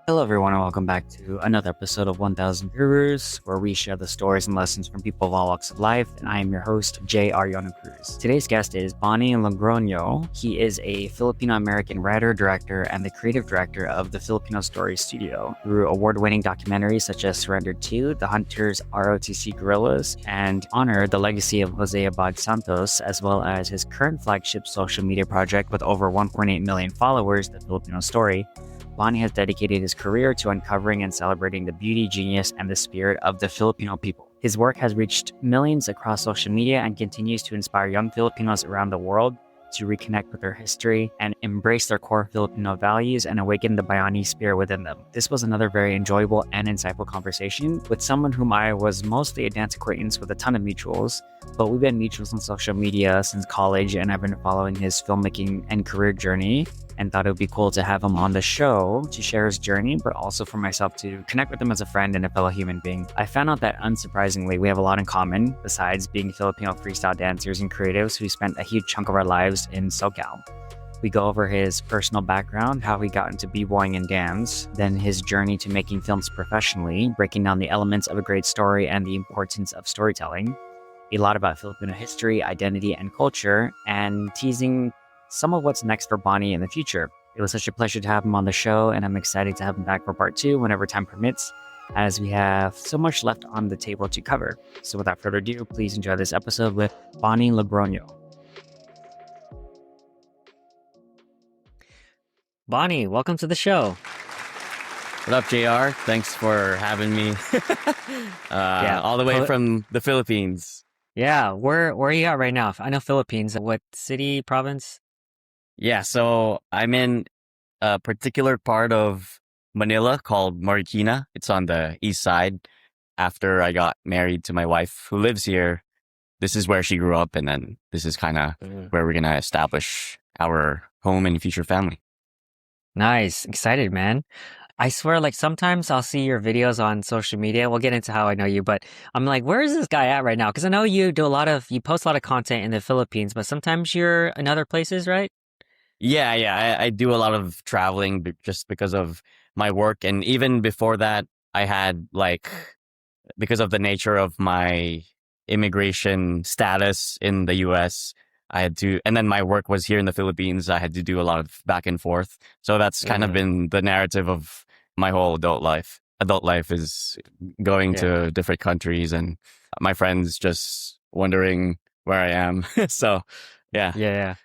Hello, everyone, and welcome back to another episode of 1000 Gurus, where we share the stories and lessons from people of all walks of life. And I am your host, J.R. Yonocruz. Today's guest is Bani Logroño. He is a Filipino-American writer, director, and the creative director of the Filipino Story Studio. Through award-winning documentaries such as Surrender 2, The Hunters, ROTC Guerrillas, and Honor, the legacy of Jose Abad Santos, as well as his current flagship social media project with over 1.8 million followers, The Filipino Story, Bani has dedicated his career to uncovering and celebrating the beauty, genius, and the spirit of the Filipino people. His work has reached millions across social media and continues to inspire young Filipinos around the world to reconnect with their history and embrace their core Filipino values and awaken the Bayani spirit within them. This was another very enjoyable and insightful conversation with someone whom I was mostly a dance acquaintance with a ton of mutuals, but we've been mutuals on social media since college, and I've been following his filmmaking and career journey and thought it would be cool to have him on the show to share his journey, but also for myself to connect with him as a friend and a fellow human being. I found out that, unsurprisingly, we have a lot in common, besides being Filipino freestyle dancers and creatives who spent a huge chunk of our lives in SoCal. We go over his personal background, how he got into Bboying and dance, then his journey to making films professionally, breaking down the elements of a great story and the importance of storytelling, a lot about Filipino history, identity, and culture, and teasing some of what's next for Bani in the future. It was such a pleasure to have him on the show, and I'm excited to have him back for part 2 whenever time permits, as we have so much left on the table to cover. So without further ado, please enjoy this episode with Bani Logroño. Bani, welcome to the show. What up, JR? Thanks for having me. All the way from the Philippines. Yeah, where are you at right now? I know Philippines. What city, province? Yeah, so I'm in a particular part of Manila called Marikina. It's on the east side. After I got married to my wife who lives here, this is where she grew up, and then this is kind of where we're going to establish our home and future family. Nice. Excited, man. I swear, like, sometimes I'll see your videos on social media. We'll get into how I know you, but I'm like, where is this guy at right now? Because I know you post a lot of content in the Philippines, but sometimes you're in other places, right? Yeah. I do a lot of traveling just because of my work. And even before that, I had because of the nature of my immigration status in the US, I had to, and then my work was here in the Philippines. I had to do a lot of back and forth. So that's kind of been the narrative of my whole adult life. Adult life is going to different countries and my friends just wondering where I am. So, yeah. Yeah.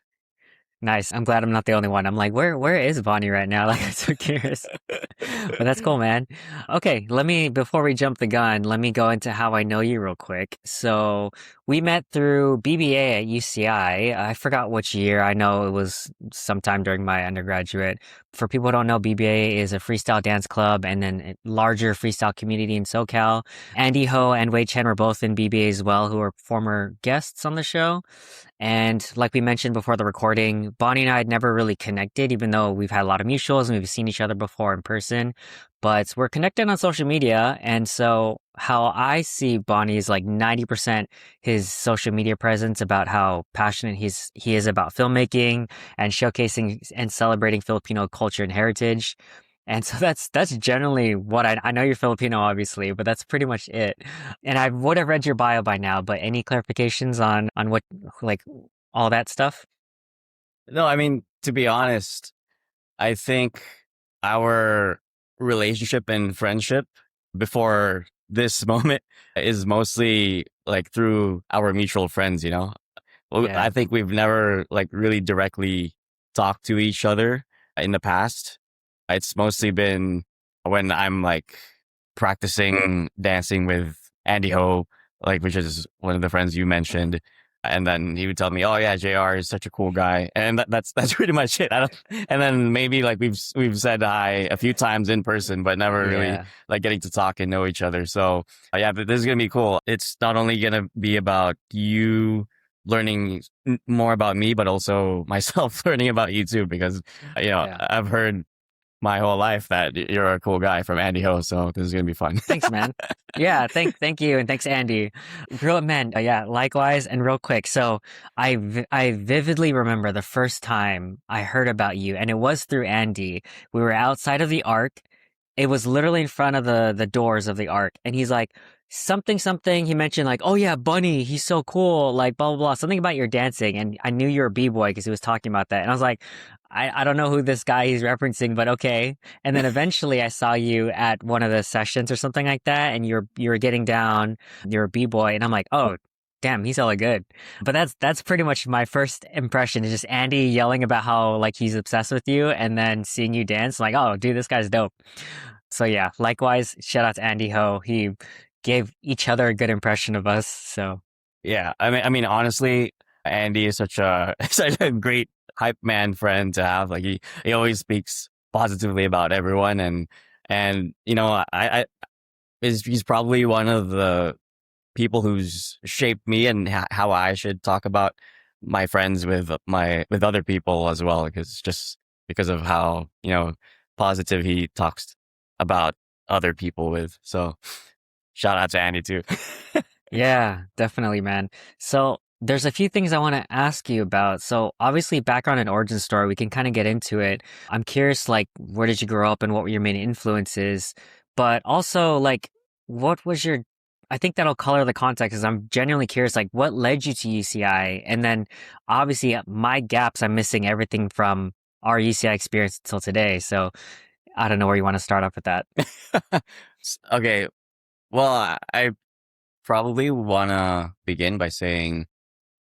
Nice. I'm glad I'm not the only one. I'm like, where is Bani right now? Like, I'm so curious. But that's cool, man. Okay, before we jump the gun, let me go into how I know you real quick. So we met through BBA at UCI. I forgot which year. I know it was sometime during my undergraduate. For people who don't know, BBA is a freestyle dance club and then a larger freestyle community in SoCal. Andy Ho and Wei Chen were both in BBA as well, who are former guests on the show. And like we mentioned before the recording, Bani and I had never really connected, even though we've had a lot of mutuals and we've seen each other before in person. But we're connected on social media. And so how I see Bani is like 90% his social media presence about how passionate he is about filmmaking and showcasing and celebrating Filipino culture and heritage. And so that's generally what I know you're Filipino, obviously, but that's pretty much it. And I would have read your bio by now, but any clarifications on what, like, all that stuff? No, I mean, to be honest, I think our relationship and friendship before this moment is mostly like through our mutual friends, you know? Well, Yeah. I think we've never like really directly talked to each other in the past. It's mostly been when I'm like practicing dancing with Andy Ho, like, which is one of the friends you mentioned. And then he would tell me, "Oh yeah, JR is such a cool guy," and that's pretty much it. And then maybe like we've said hi a few times in person, but never really like getting to talk and know each other. So yeah, but this is gonna be cool. It's not only gonna be about you learning more about me, but also myself learning about you too, because I've heard my whole life that you're a cool guy from Andy Ho, so this is gonna be fun. Thanks, man. Yeah, thank you, and thanks, Andy. Real man, yeah, likewise. And real quick, so I vividly remember the first time I heard about you, and it was through Andy. We were outside of the Arc it was literally in front of the doors of the arc, and he's like something something. He mentioned like, oh yeah, Bunny, he's so cool, like blah blah blah, something about your dancing, and I knew you were a b-boy because he was talking about that, and I was like, I don't know who this guy he's referencing, but okay. And then eventually I saw you at one of the sessions or something like that, and you were getting down, you're a b-boy, and I'm like, oh. Damn, he's hella good. But that's pretty much my first impression is just Andy yelling about how like he's obsessed with you and then seeing you dance, like, oh dude, this guy's dope. So yeah, likewise, shout out to Andy Ho. He gave each other a good impression of us. So Yeah, I mean, honestly, Andy is such a such a great hype man friend to have. Like he always speaks positively about everyone, and you know, he's probably one of the people who's shaped me and how I should talk about my friends with other people as well, because just because of how positive he talks about other people with. So shout out to Andy too. yeah, definitely, man. So there's a few things I want to ask you about. So obviously background and origin story, we can kind of get into it. I'm curious, like, where did you grow up and what were your main influences? But also, like, what was your, I think that'll color the context because I'm genuinely curious, like, what led you to UCI? And then obviously my gaps, I'm missing everything from our UCI experience until today. So I don't know where you want to start off with that. Okay, well, I probably wanna begin by saying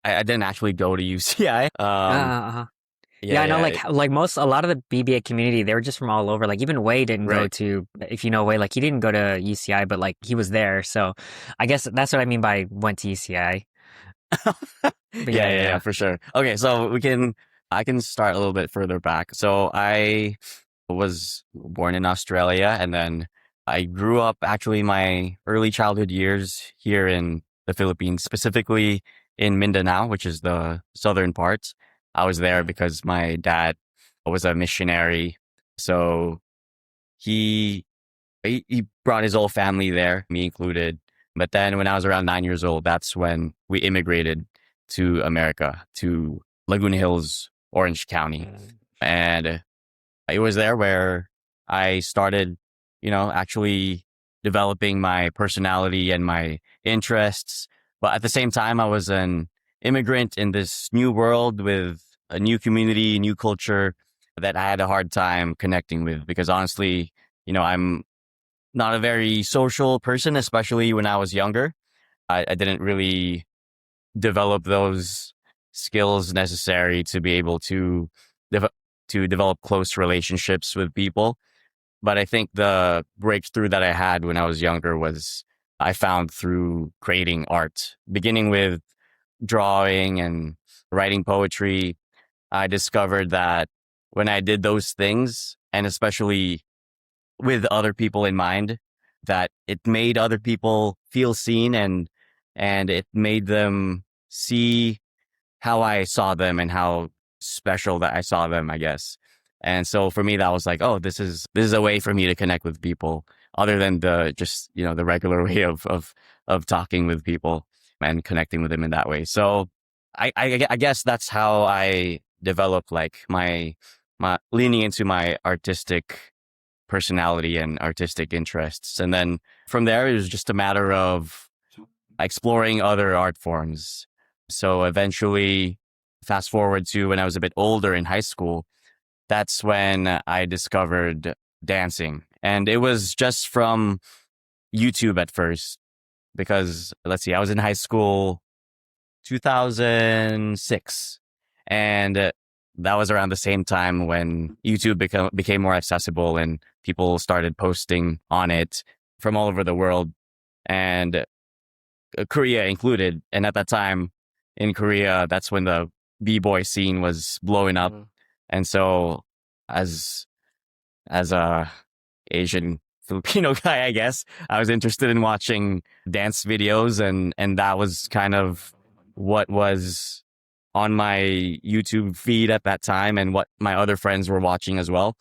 I didn't actually go to UCI. Uh-huh. Yeah, Yeah, I know yeah, like most a lot of the BBA community, they were just from all over. Like even Wei didn't go right. to if you know Wei, like he didn't go to UCI, but like he was there. So I guess that's what I mean by went to UCI. But Yeah, yeah, yeah, yeah, yeah. for sure. Okay, so I can start a little bit further back. So I was born in Australia, and then I grew up actually my early childhood years here in the Philippines, specifically in Mindanao, which is the southern part. I was there because my dad was a missionary. So he he brought his whole family there, me included. But then when I was around 9 years old, that's when we immigrated to America, to Laguna Hills, Orange County. And it was there where I started, actually developing my personality and my interests. But at the same time, I was an immigrant in this new world with a new community, new culture that I had a hard time connecting with because honestly, I'm not a very social person, especially when I was younger. I didn't really develop those skills necessary to be able to dev- to develop close relationships with people. But I think the breakthrough that I had when I was younger was I found through creating art, beginning with drawing and writing poetry. I discovered that when I did those things, and especially with other people in mind, that it made other people feel seen and it made them see how I saw them and how special that I saw them, I guess. And so for me that was like, oh, this is a way for me to connect with people other than the just, the regular way of talking with people and connecting with them in that way. So I guess that's how I developed like my leaning into my artistic personality and artistic interests. And then from there, it was just a matter of exploring other art forms. So eventually, fast forward to when I was a bit older in high school, that's when I discovered dancing. And it was just from YouTube at first, because let's see, I was in high school 2006. And that was around the same time when YouTube became more accessible and people started posting on it from all over the world and Korea included. And at that time in Korea, that's when the b-boy scene was blowing up. And so as a Asian Filipino guy, I guess, I was interested in watching dance videos and that was kind of what was on my YouTube feed at that time and what my other friends were watching as well.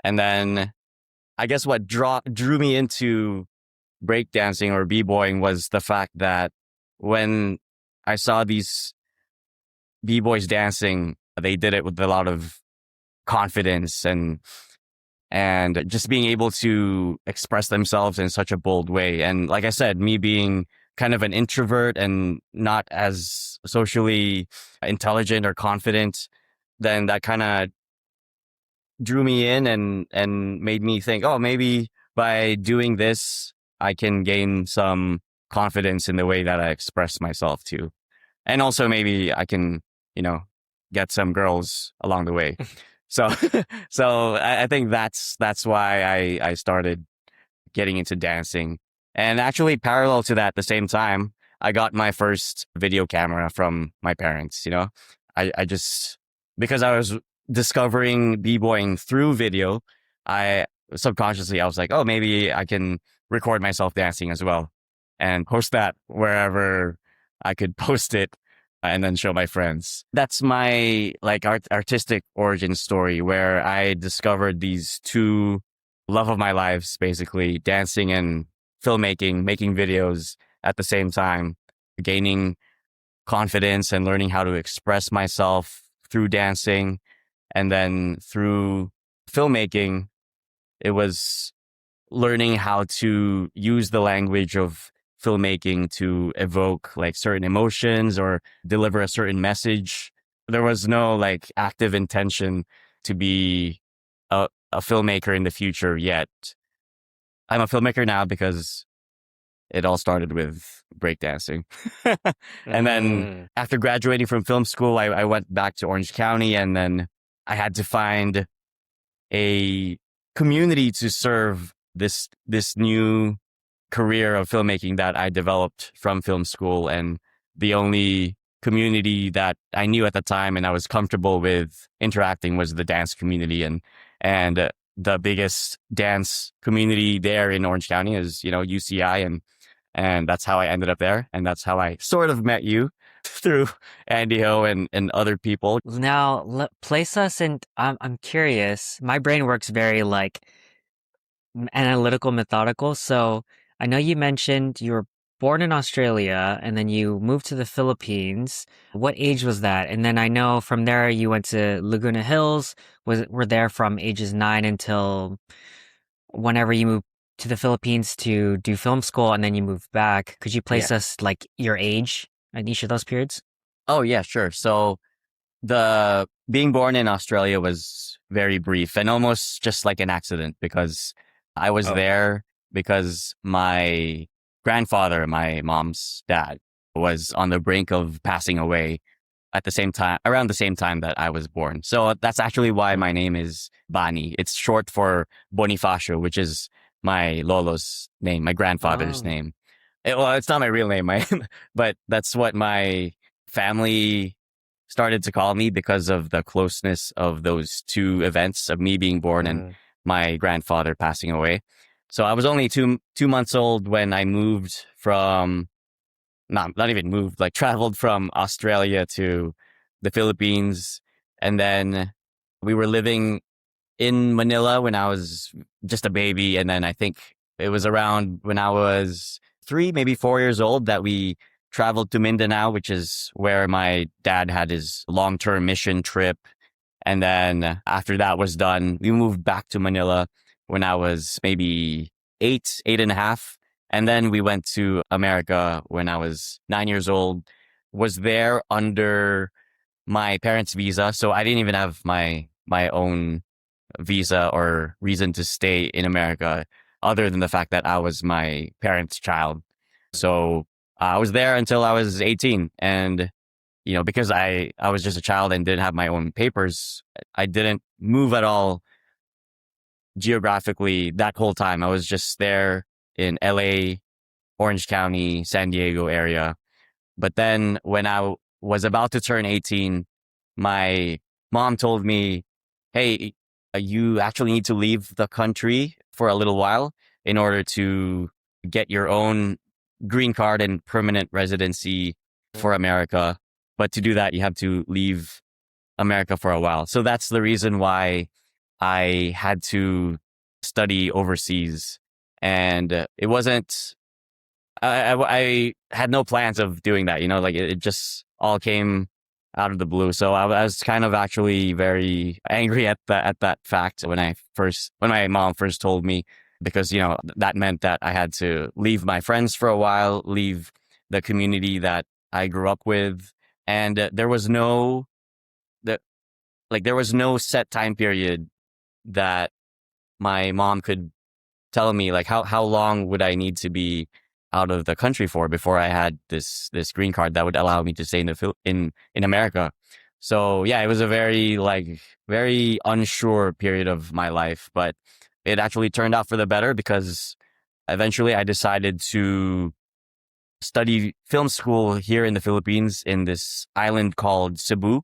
And then I guess what drew me into breakdancing or b-boying was the fact that when I saw these b-boys dancing, they did it with a lot of confidence and just being able to express themselves in such a bold way. And like I said, me being kind of an introvert and not as socially intelligent or confident, then that kind of drew me in and made me think, oh, maybe by doing this, I can gain some confidence in the way that I express myself too. And also maybe I can, get some girls along the way. So, so I think that's why I started getting into dancing. And actually parallel to that, at the same time, I got my first video camera from my parents, I just, because I was discovering Bboying through video, I was like, oh, maybe I can record myself dancing as well and post that wherever I could post it and then show my friends. That's my artistic origin story, where I discovered these two love of my lives, basically dancing and filmmaking, making videos at the same time, gaining confidence and learning how to express myself through dancing. And then through filmmaking, it was learning how to use the language of filmmaking to evoke certain emotions or deliver a certain message. There was no active intention to be a filmmaker in the future yet. I'm a filmmaker now because it all started with breakdancing. And then after graduating from film school, I went back to Orange County, and then I had to find a community to serve this new career of filmmaking that I developed from film school. And the only community that I knew at the time and I was comfortable with interacting was the dance community. And the biggest dance community there in Orange County is, UCI. And that's how I ended up there. And that's how I sort of met you through Andy Ho and other people. Now, place us in. I'm curious. My brain works very analytical, methodical. So I know you mentioned you were born in Australia and then you moved to the Philippines. What age was that? And then I know from there you went to Laguna Hills. Were there from ages 9 until whenever you moved to the Philippines to do film school, and then you moved back. Could you place us your age at each of those periods? Oh yeah, sure. So the being born in Australia was very brief and almost just like an accident, because I was there because my grandfather, my mom's dad, was on the brink of passing away at the same time, around the same time that I was born. So that's actually why my name is Bani. It's short for Bonifacio, which is my lolo's name, my grandfather's name. It's not my real name, but that's what my family started to call me because of the closeness of those two events of me being born and my grandfather passing away. So I was only two months old when I moved from, not even moved, traveled from Australia to the Philippines. And then we were living in Manila when I was just a baby. And then I think it was around when I was 3, maybe 4 years old that we traveled to Mindanao, which is where my dad had his long-term mission trip. And then after that was done, we moved back to Manila when I was maybe 8 and a half. And then we went to America when I was 9 years old, was there under my parents' visa. So I didn't even have my own visa or reason to stay in America other than the fact that I was my parents' child. So I was there until I was 18. And, because I was just a child and didn't have my own papers, I didn't move at all geographically that whole time. I was just there in LA, Orange County, San Diego area. But then when I was about to turn 18, my mom told me, hey, you actually need to leave the country for a little while in order to get your own green card and permanent residency for America. But to do that, you have to leave America for a while. So that's the reason why I had to study overseas. And it wasn't, I had no plans of doing that, it just all came out of the blue. So I was kind of actually very angry at that fact when my mom first told me, because that meant that I had to leave my friends for a while, leave the community that I grew up with, and there was no the there was no set time period that my mom could tell me, like, how long would I need to be out of the country for before I had this green card that would allow me to stay in America. So yeah, it was a very unsure period of my life, but it actually turned out for the better, because eventually I decided to study film school here in the Philippines in this island called Cebu.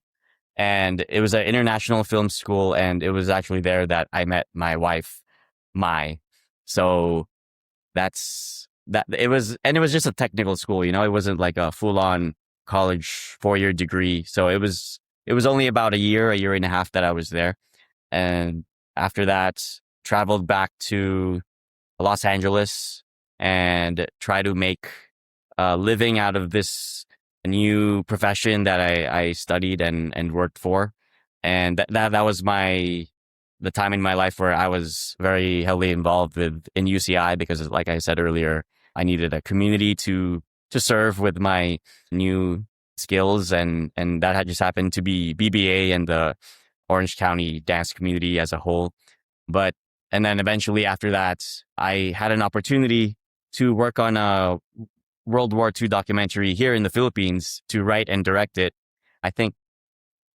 And it was an international film school, and it was actually there that I met my wife, Mai. So it was just a technical school, it wasn't like a full on college 4-year degree. So it was only about a year and a half that I was there. And after that, traveled back to Los Angeles and try to make a living out of this new profession that I studied and worked for. And that was the time in my life where I was very heavily involved in UCI, because, like I said earlier, I needed a community to serve with my new skills, and that had just happened to be BBA and the Orange County dance community as a whole. And then eventually after that, I had an opportunity to work on a World War II documentary here in the Philippines, to write and direct it. I think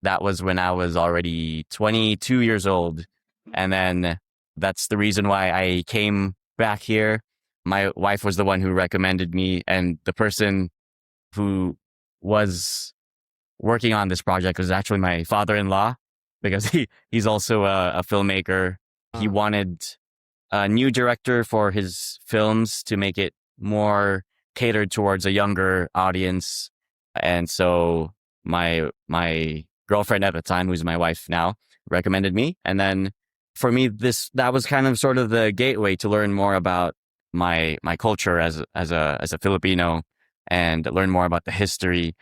that was when I was already 22 years old. And then that's the reason why I came back here. My wife was the one who recommended me, and the person who was working on this project was actually my father-in-law, because he's also a filmmaker. He wanted a new director for his films to make it more catered towards a younger audience. And so my girlfriend at the time, who's my wife now, recommended me. And then for me, that was kind of sort of the gateway to learn more about my culture as a Filipino, and learn more about the history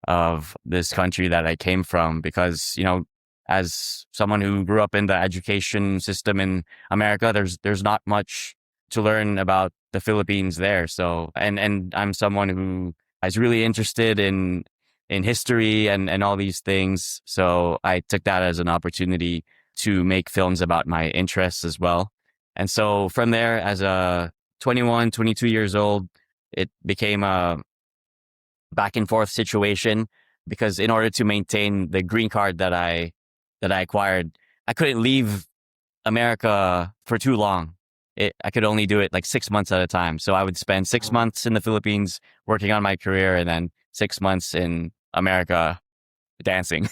of this country that I came from. Because, as someone who grew up in the education system in America, there's not much to learn about the Philippines there. So, and I'm someone who is really interested in history and all these things. So I took that as an opportunity to make films about my interests as well. And so from there, as a 21, 22 years old, it became a back and forth situation, because in order to maintain the green card that I acquired, I couldn't leave America for too long. I could only do it like 6 months at a time. So I would spend 6 months in the Philippines working on my career, and then 6 months in America dancing.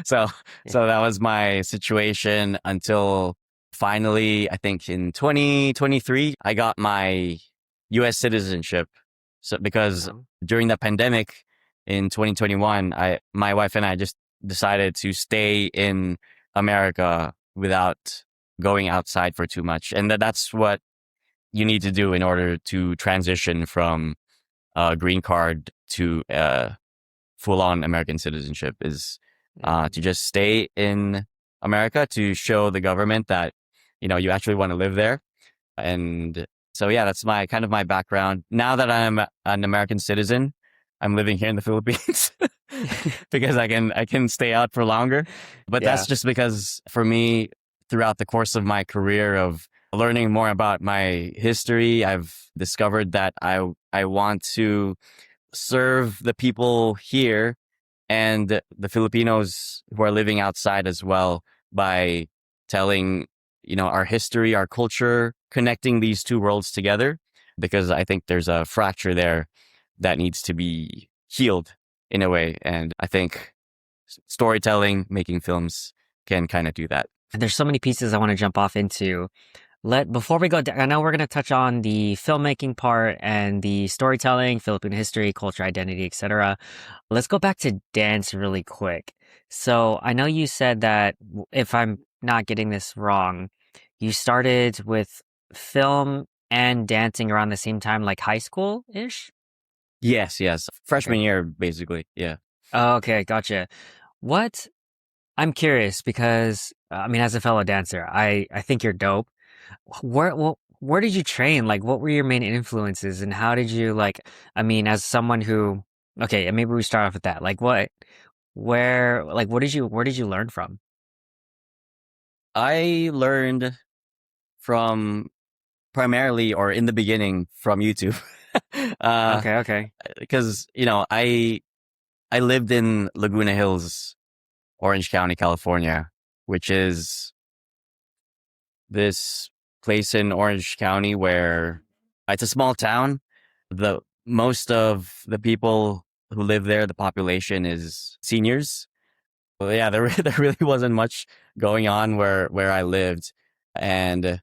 so that was my situation until finally, I think in 2023, I got my US citizenship. So because during the pandemic in 2021, my wife and I just decided to stay in America without going outside for too much. And that's what you need to do in order to transition from a green card to full-on American citizenship, is to just stay in America, to show the government that, you actually want to live there. And so, yeah, that's my background. Now that I'm an American citizen, I'm living here in the Philippines because I can stay out for longer. But that's just because, for me, throughout the course of my career of learning more about my history, I've discovered that I want to serve the people here and the Filipinos who are living outside as well, by telling, our history, our culture, connecting these two worlds together, because I think there's a fracture there that needs to be healed in a way. And I think storytelling, making films can kind of do that. There's so many pieces I want to jump off into. Before we go, I know we're going to touch on the filmmaking part and the storytelling, Filipino history, culture, identity, etc. Let's go back to dance really quick. So I know you said that, if I'm not getting this wrong, you started with film and dancing around the same time, like high school-ish? Yes. Freshman year, basically. Yeah. Oh, okay, gotcha. What I'm curious because I mean, as a fellow dancer, I think you're dope. Where did you train? Like, what were your main influences, and how did you like? I mean, as someone who, okay, and maybe we start off with that. Like, where did you learn from? I learned from primarily or in the beginning from YouTube. uh, Okay, okay. because, I lived in Laguna Hills, Orange County, California, which is this place in Orange County where it's a small town. The most of the people who live there, the population is seniors. Well, yeah, there really wasn't much going on where I lived, and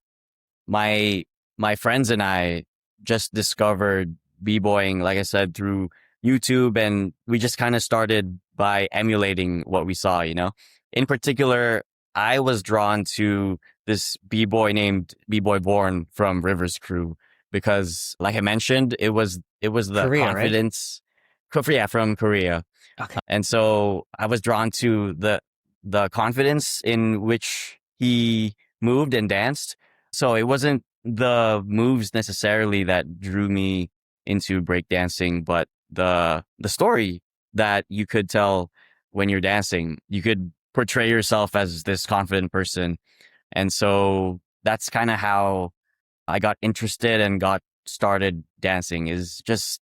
my my friends and I just discovered b-boying, like I said, through YouTube, and we just kind of started by emulating what we saw. In particular, I was drawn to this b-boy named B-Boy Born from Rivers Crew because, like I mentioned, it was the Korea, right? confidence. Yeah, from Korea. Okay. And so I was drawn to the confidence in which he moved and danced. So it wasn't the moves necessarily that drew me into breakdancing, but the story that you could tell when you're dancing. You could portray yourself as this confident person. And so that's kind of how I got interested and got started dancing, is just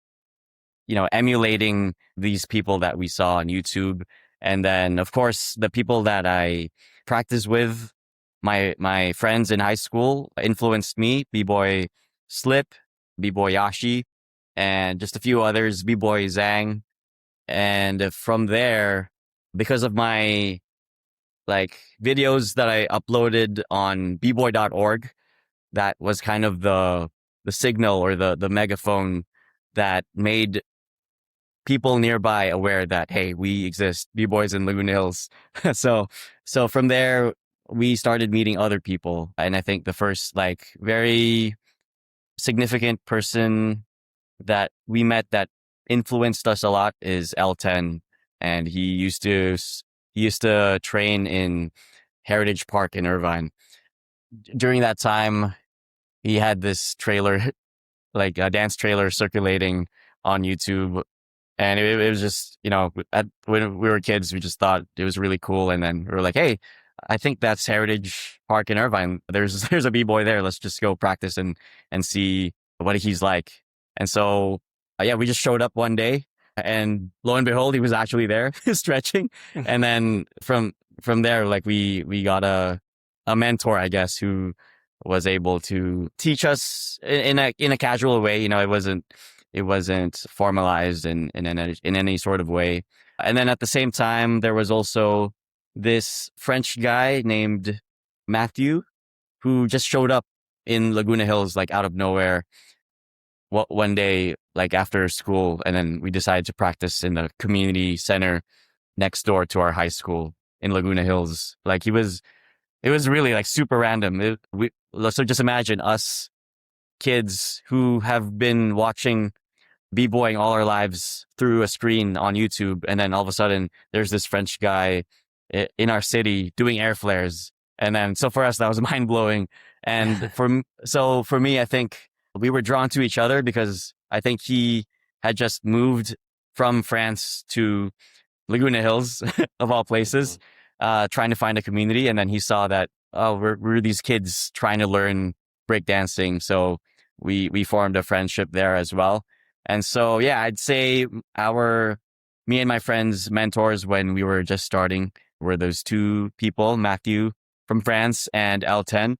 emulating these people that we saw on YouTube. And then, of course, the people that I practice with, my friends in high school, influenced me. B-Boy Slip, B-Boy Yashi, and just a few others, B-Boy Zhang. And from there, because of my videos that I uploaded on bboy.org, that was kind of the signal or the megaphone that made people nearby aware that, hey, we exist, B-boys in Laguna Hills. so so from there we started meeting other people, and I think the first very significant person that we met that influenced us a lot is L10, and he used to train in Heritage Park in Irvine. During that time, he had this trailer, like a dance trailer, circulating on YouTube. And it was just, when we were kids, we just thought it was really cool. And then we were like, hey, I think that's Heritage Park in Irvine. There's a b-boy there. Let's just go practice and see what he's like. And so, yeah, we just showed up one day, and lo and behold, he was actually there stretching. And then from there, we got a mentor, I guess, who was able to teach us in a casual way. It wasn't formalized in any sort of way. And then at the same time, there was also this French guy named Matthew who just showed up in Laguna Hills, out of nowhere, one day, after school. And then we decided to practice in the community center next door to our high school in Laguna Hills. It was really super random. So just imagine us kids who have been watching b-boying all our lives through a screen on YouTube, and then all of a sudden there's this French guy in our city doing air flares. And then, so for us, that was mind blowing. And for me, I think we were drawn to each other because I think he had just moved from France to Laguna Hills, of all places, trying to find a community. And then he saw that, oh, we're these kids trying to learn breakdancing. So we formed a friendship there as well. And so, yeah, I'd say me and my friends' mentors when we were just starting were those two people, Matthew from France and L10.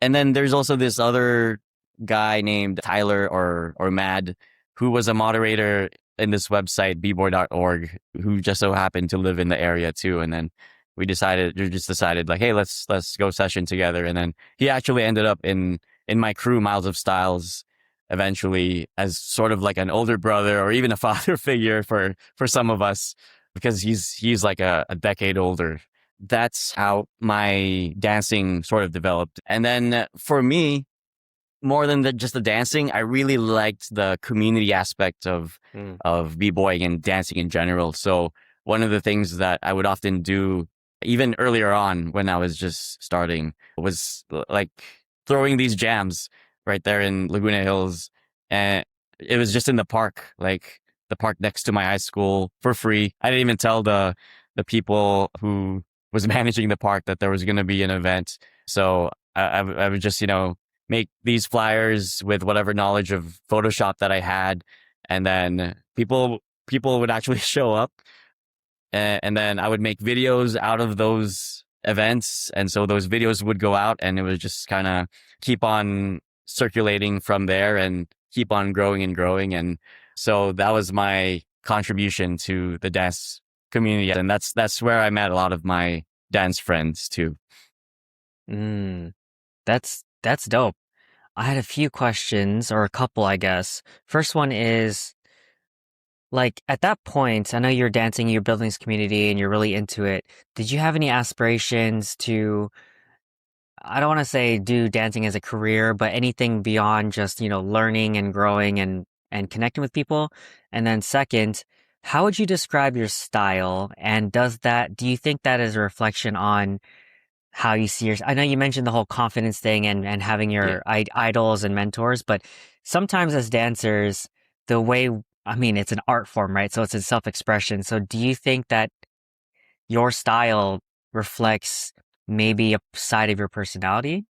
And then there's also this other guy named Tyler or Mad, who was a moderator in this website, bboy.org, who just so happened to live in the area too. And then we just decided hey, let's go session together. And then he actually ended up in my crew, Miles of Styles, eventually, as sort of like an older brother or even a father figure for some of us, because he's like a decade older. That's how my dancing sort of developed. And then for me, more than just the dancing, I really liked the community aspect of Mm. b-boying and dancing in general. So one of the things that I would often do even earlier on when I was just starting was like throwing these jams right there in Laguna Hills. And it was just in the park, like the park next to my high school for free. I didn't even tell the people who was managing the park that there was going to be an event. So I would just, make these flyers with whatever knowledge of Photoshop that I had. And then people would actually show up, and then I would make videos out of those events. And so those videos would go out, and it would just kind of keep on circulating from there and keep on growing and growing. And so that was my contribution to the dance community. And that's where I met a lot of my dance friends too. Mm, that's dope. I had a few questions, or a couple, I guess. First one is, like, at that point, I know you're dancing, you're building this community, and you're really into it. Did you have any aspirations to, I don't want to say do dancing as a career, but anything beyond just, learning and growing and connecting with people? And then second, how would you describe your style? And do you think that is a reflection on how you see I know you mentioned the whole confidence thing and having Yeah. your idols and mentors, but sometimes as dancers, the way, I mean, it's an art form, right? So it's a self-expression. So do you think that your style reflects maybe a side of your personality?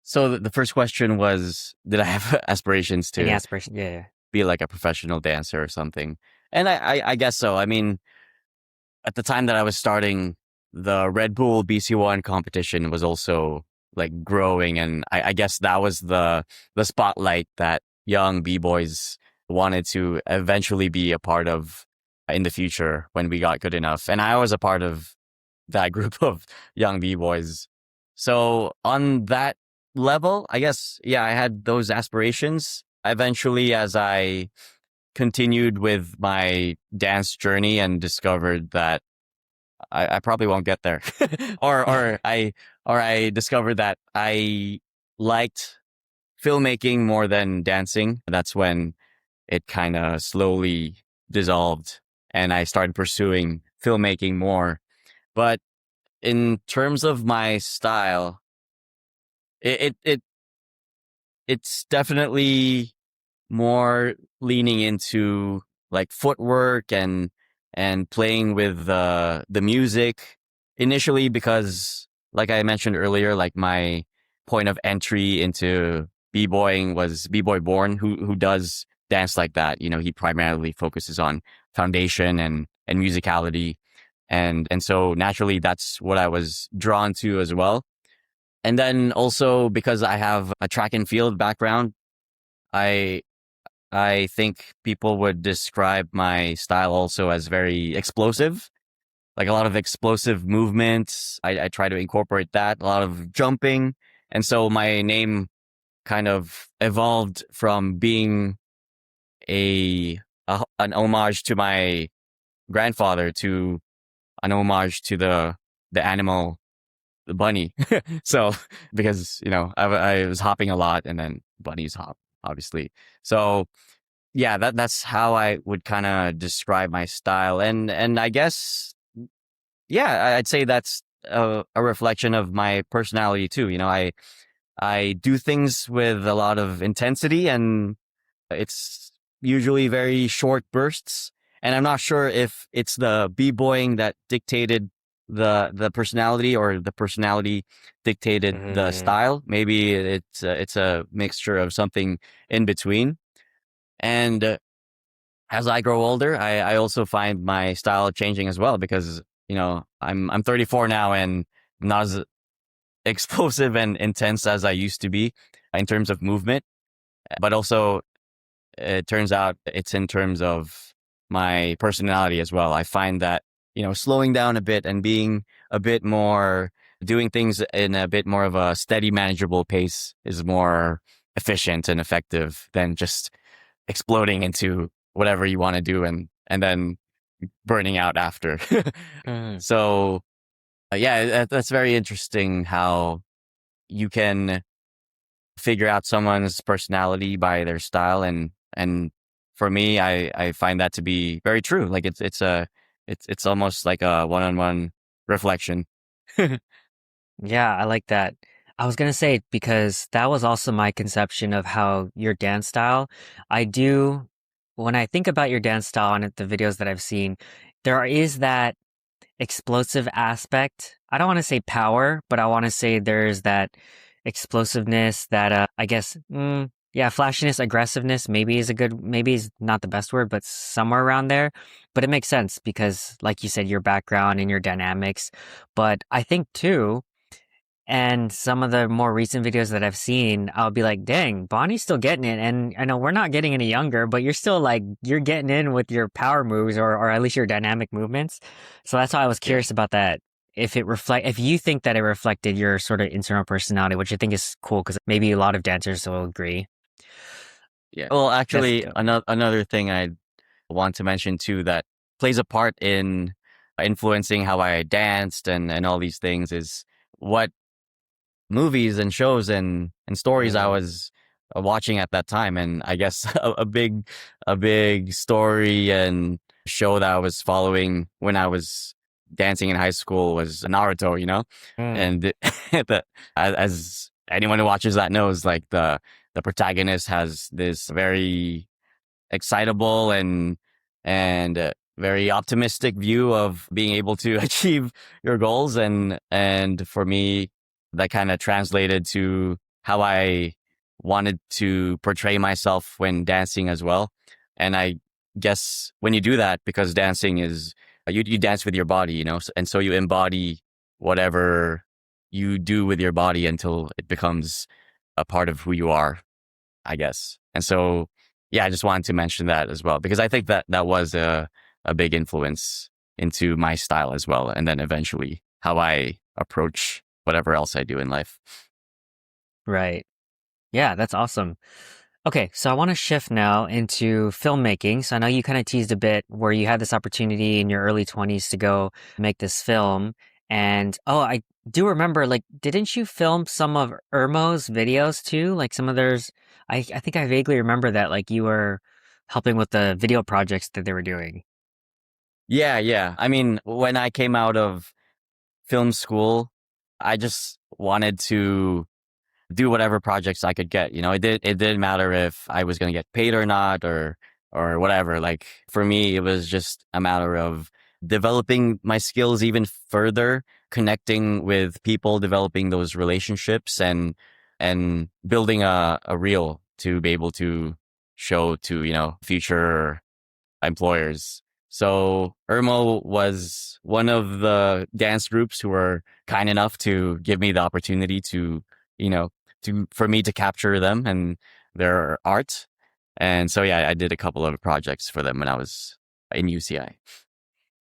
So the first question was, did I have aspirations Any to aspiration? Yeah, yeah. be like a professional dancer or something? And I guess so. I mean, at the time that I was starting, the Red Bull BC1 competition was also like growing. And I guess that was the spotlight that young B-boys wanted to eventually be a part of in the future when we got good enough. And I was a part of that group of young B-boys. So on that level, I guess, yeah, I had those aspirations. Eventually, as I continued with my dance journey and discovered that I probably won't get there, or I discovered that I liked filmmaking more than dancing. That's when it kind of slowly dissolved, and I started pursuing filmmaking more. But in terms of my style, it's definitely more leaning into like footwork and playing with the music initially, because like I mentioned earlier, like my point of entry into b-boying was B-Boy Born, who does dance like that. He primarily focuses on foundation and musicality, and so naturally that's what I was drawn to as well. And then also because I have a track and field background, I I think people would describe my style also as very explosive, like a lot of explosive movements. I try to incorporate that, a lot of jumping. And so my name kind of evolved from being an homage to my grandfather to an homage to the animal, the bunny. So because, I was hopping a lot, and then bunnies hop, obviously. So yeah, that's how I would kind of describe my style. And I guess, yeah, I'd say that's a reflection of my personality too. I do things with a lot of intensity, and it's usually very short bursts. And I'm not sure if it's the b-boying that dictated the personality, or the personality dictated the Mm, style. Maybe it's a mixture of something in between. And as I grow older, I also find my style changing as well, because I'm 34 now, and I'm not as explosive and intense as I used to be in terms of movement. But also, it turns out it's in terms of my personality as well. I find that slowing down a bit and being a bit more, doing things in a bit more of a steady, manageable pace is more efficient and effective than just exploding into whatever you want to do and then burning out after. mm, So yeah, that's very interesting how you can figure out someone's personality by their style, and for me, I find that to be very true. Like it's almost like a one-on-one reflection. Yeah, I like that. I was gonna say because that was also my conception of how your dance style. I do, when I think about your dance style and the videos that I've seen, there is that explosive aspect. I don't want to say power, but I want to say there's that explosiveness, that I guess, yeah, flashiness, aggressiveness. Maybe is not the best word, but somewhere around there. But it makes sense because, like you said, your background and your dynamics. But I think too. And some of the more recent videos that I've seen, I'll be like, dang, Bonnie's still getting it. And I know we're not getting any younger, but you're still like, you're getting in with your power moves or at least your dynamic movements. So that's why I was Yeah. curious about that. If you think that it reflected your sort of internal personality, which I think is cool because maybe a lot of dancers will agree. Yeah. Well, That's actually, dope. another thing I want to mention too that plays a part in influencing how I danced and all these things is what movies and shows and stories I Mm, was watching at that time. And I guess a big story and show that I was following when I was dancing in high school was Naruto, you know? mm, And as anyone who watches that knows, like the protagonist has this very excitable and very optimistic view of being able to achieve your goals, and for me that kind of translated to how I wanted to portray myself when dancing as well. And I guess when you do that, because dancing is you dance with your body, you know, and so you embody whatever you do with your body until it becomes a part of who you are, I guess. And so, yeah, I just wanted to mention that as well, because I think that that was a big influence into my style as well. And then eventually how I approach whatever else I do in life. right. Yeah, that's awesome. Okay, so I want to shift now into filmmaking. So I know you kind of teased a bit where you had this opportunity in your early 20s to go make this film. And oh, I do remember, like, didn't you film some of Irmo's videos too? Like some of theirs, I think I vaguely remember that, like, you were helping with the video projects that they were doing. Yeah, yeah. I mean, when I came out of film school, I just wanted to do whatever projects I could get. You know, it didn't matter if I was going to get paid or not or whatever. Like for me, it was just a matter of developing my skills even further, connecting with people, developing those relationships and building a reel to be able to show to, you know, future employers. So Irmo was one of the dance groups who were kind enough to give me the opportunity to, you know, for me to capture them and their art. And so yeah, I did a couple of projects for them when I was in UCI.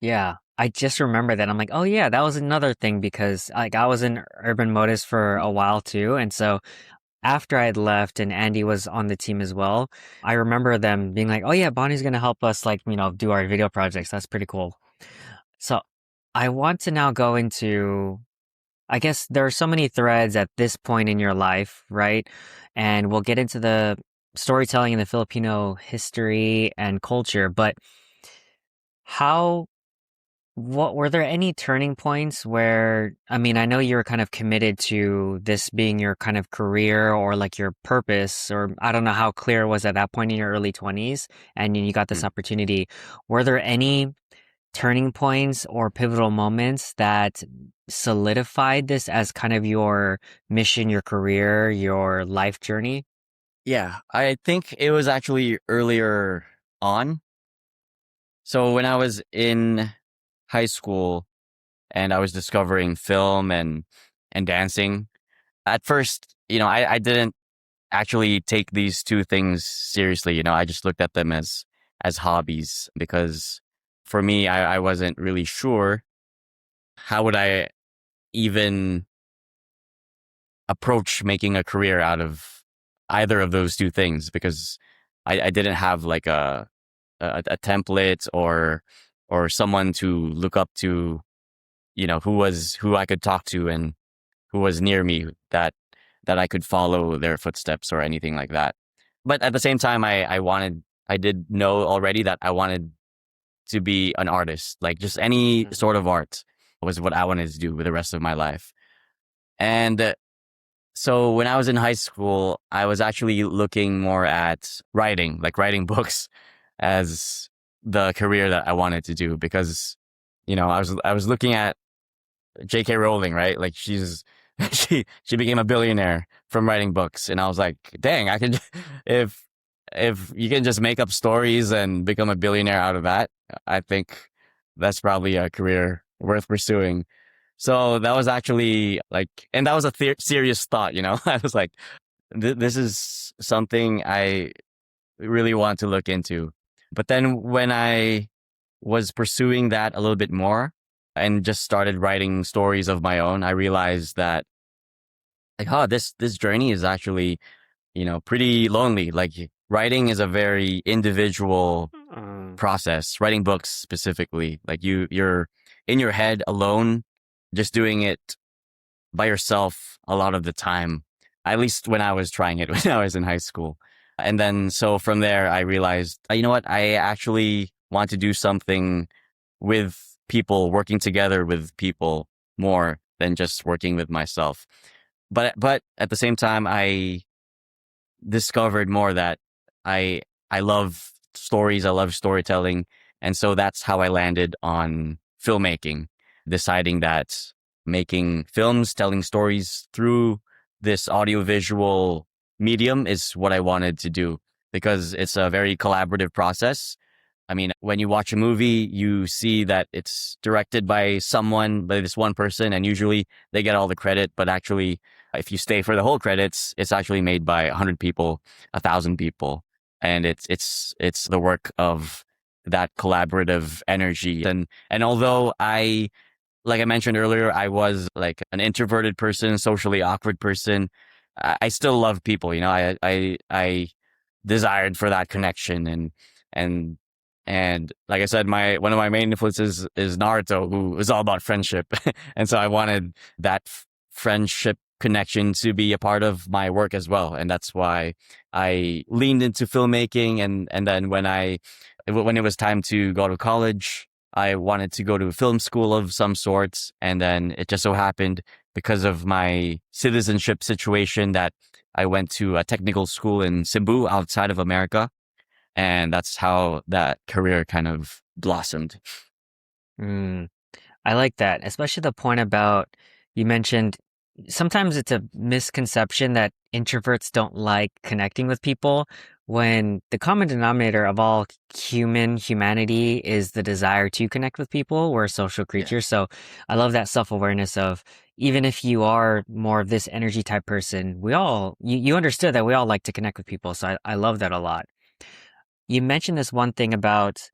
Yeah, I just remember that. I'm like, oh yeah, that was another thing because like I was in Urban Modus for a while too. And so after I had left and Andy was on the team as well, I remember them being like, "Oh yeah, Bonnie's gonna help us like, do our video projects. That's pretty cool." So I want to now go into, I guess there are so many threads at this point in your life, right? And we'll get into the storytelling in the Filipino history and culture, but how what were there any turning points where, I mean, I know you were kind of committed to this being your kind of career or like your purpose, or I don't know how clear it was at that point in your early 20s, and you got this Mm. opportunity. Were there any turning points or pivotal moments that solidified this as kind of your mission, your career, your life journey? Yeah, I think it was actually earlier on. So when I was in high school and I was discovering film and dancing, at first, you know, I didn't actually take these two things seriously. You know, I just looked at them as hobbies because for me, I wasn't really sure how would I even approach making a career out of either of those two things because I didn't have like a template or someone to look up to, you know, who I could talk to and who was near me that I could follow their footsteps or anything like that. But at the same time, I wanted I did know already that I wanted to be an artist. Like just any sort of art was what I wanted to do with the rest of my life. And so when I was in high school, I was actually looking more at writing, like writing books as the career that I wanted to do because, I was looking at J.K. Rowling, right? Like she became a billionaire from writing books. And I was like, dang, I could, if, if you can just make up stories and become a billionaire out of that, I think that's probably a career worth pursuing. So that was actually like, and that was a serious thought, I was like, this is something I really want to look into. But then when I was pursuing that a little bit more and just started writing stories of my own, I realized that like, this journey is actually, pretty lonely. Like writing is a very individual process, writing books specifically. Like you're in your head alone, just doing it by yourself a lot of the time, at least when I was trying it when I was in high school. And then so from there, I realized, you know what, I actually want to do something with people, working together with people more than just working with myself. But at the same time, I discovered more that I love stories, I love storytelling. And so that's how I landed on filmmaking, deciding that making films, telling stories through this audiovisual medium is what I wanted to do because it's a very collaborative process. I mean, when you watch a movie, you see that it's directed by someone, by this one person, and usually they get all the credit. But actually, if you stay for the whole credits, it's actually made by 100 people, 1,000 people, and it's the work of that collaborative energy. And although like I mentioned earlier, I was like an introverted person, socially awkward person, I still love people. I desired for that connection and and like I said, one of my main influences is Naruto, who is all about friendship. And so I wanted that friendship connection to be a part of my work as well. And that's why I leaned into filmmaking. And then when it was time to go to college, I wanted to go to a film school of some sorts. And then it just so happened because of my citizenship situation that I went to a technical school in Cebu outside of America. And that's how that career kind of blossomed. Mm, I like that, especially the point about you mentioned sometimes it's a misconception that introverts don't like connecting with people when the common denominator of all humanity is the desire to connect with people. We're social Yeah. creatures. So I love that self-awareness of even if you are more of this energy type person, you understood that we all like to connect with people. So I love that a lot. You mentioned this one thing about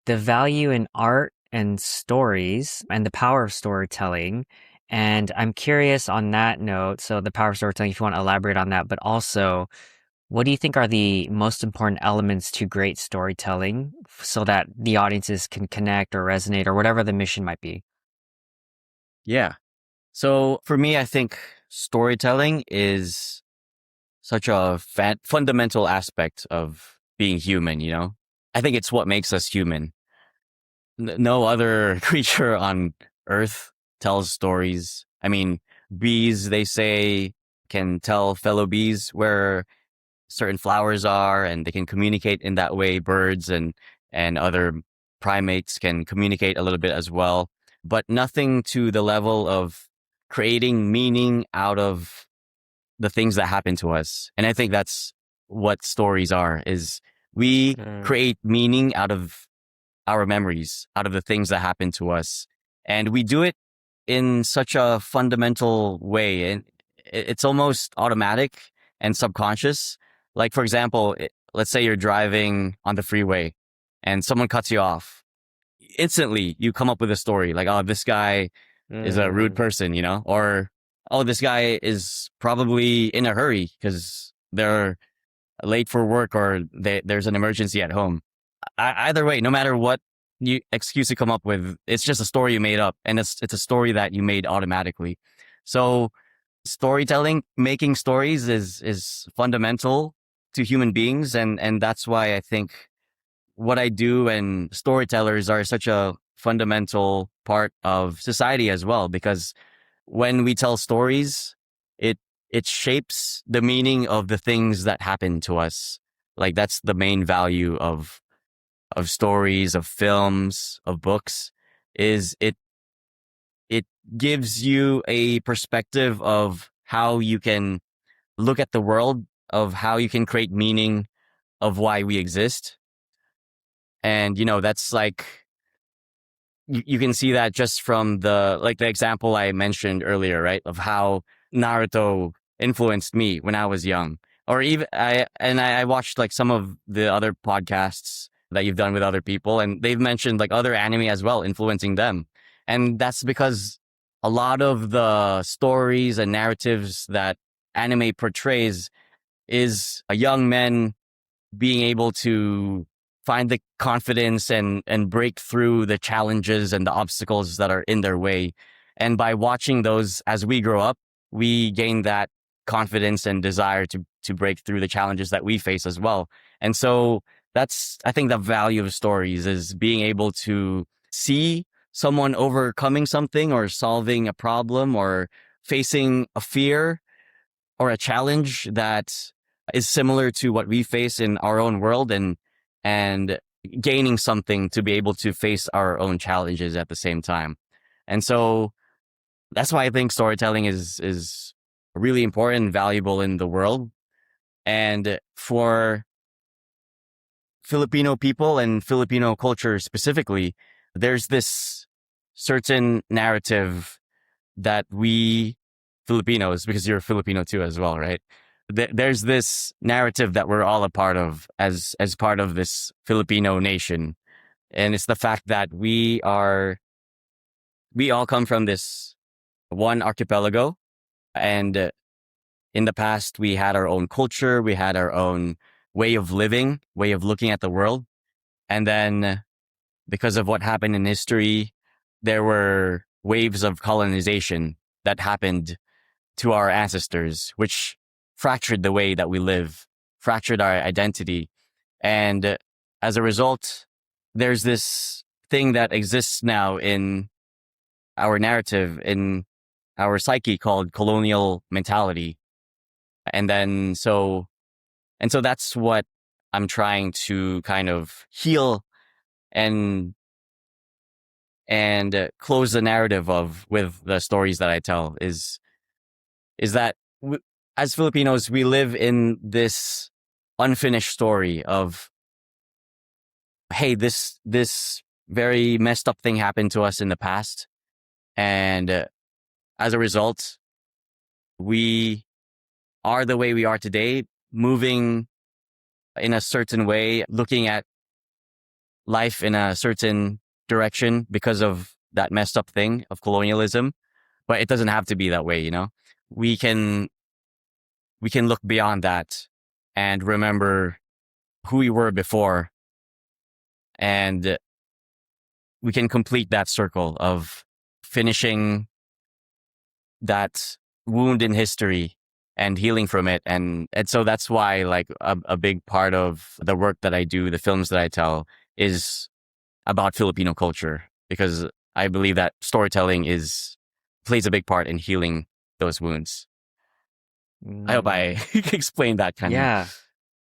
the value in art and stories and the power of storytelling. And I'm curious on that note. So, the power of storytelling, if you want to elaborate on that, but also, what do you think are the most important elements to great storytelling so that the audiences can connect or resonate or whatever the mission might be? Yeah. So for me, I think storytelling is such a fundamental aspect of being human, I think it's what makes us human. No other creature on earth tells stories. I mean, bees, they say, can tell fellow bees where certain flowers are, and they can communicate in that way. Birds and other primates can communicate a little bit as well, but nothing to the level of creating meaning out of the things that happen to us. And I think that's what stories are, is we Mm, create meaning out of our memories, out of the things that happen to us. And we do it in such a fundamental way. And it's almost automatic and subconscious. Like, for example, let's say you're driving on the freeway and someone cuts you off. Instantly, you come up with a story like, oh, this guy is a rude mm, person, or, oh, this guy is probably in a hurry because they're late for work or there's an emergency at home. Either way, no matter what excuse you come up with, it's just a story you made up, and it's a story that you made automatically. So storytelling, making stories is fundamental to human beings, and that's why I think what I do and storytellers are such a fundamental part of society as well, because when we tell stories, it it shapes the meaning of the things that happen to us. Like that's the main value of stories, of films, of books, is it gives you a perspective of how you can look at the world, of how you can create meaning of why we exist. And that's like you can see that just from the example I mentioned earlier, right? Of how Naruto influenced me when I was young. Or even I watched like some of the other podcasts that you've done with other people, and they've mentioned like other anime as well influencing them. And that's because a lot of the stories and narratives that anime portrays is a young men being able to find the confidence and break through the challenges and the obstacles that are in their way. And by watching those as we grow up, we gain that confidence and desire to break through the challenges that we face as well. And so that's, I think, the value of stories, is being able to see someone overcoming something or solving a problem or facing a fear or a challenge that is similar to what we face in our own world, and gaining something to be able to face our own challenges at the same time. And so that's why I think storytelling is really important and valuable in the world. And for Filipino people and Filipino culture specifically, there's this certain narrative that we Filipinos, because you're Filipino too as well, right? There's this narrative that we're all a part of as part of this Filipino nation, and it's the fact that we all come from this one archipelago, and in the past we had our own culture, we had our own way of living, way of looking at the world, and then because of what happened in history, there were waves of colonization that happened to our ancestors, which fractured the way that we live, fractured our identity. And as a result, there's this thing that exists now in our narrative, in our psyche, called colonial mentality. And then so that's what I'm trying to kind of heal and close the narrative of with the stories that I tell, is that as Filipinos, we live in this unfinished story of, hey, this very messed up thing happened to us in the past, and as a result, we are the way we are today, moving in a certain way, looking at life in a certain direction because of that messed up thing of colonialism. But it doesn't have to be that way, we can look beyond that and remember who we were before, and we can complete that circle of finishing that wound in history and healing from it. And so that's why, like, a big part of the work that I do, the films that I tell, is about Filipino culture, because I believe that storytelling plays a big part in healing those wounds. I hope I explained that kind of. Yeah.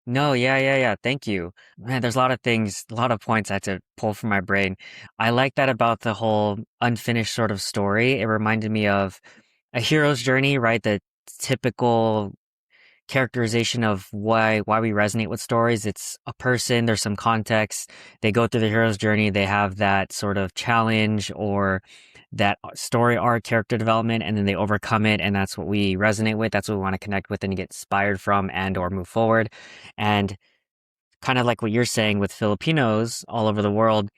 No, yeah. Thank you. Man, there's a lot of things, a lot of points I had to pull from my brain. I like that about the whole unfinished sort of story. It reminded me of a hero's journey, right? The typical characterization of why we resonate with stories. It's a person, there's some context. They go through the hero's journey, they have that sort of challenge or that story arc, character development, and then they overcome it, and that's what we resonate with. That's what we want to connect with and get inspired from and or move forward. And kind of like what you're saying with Filipinos all over the world,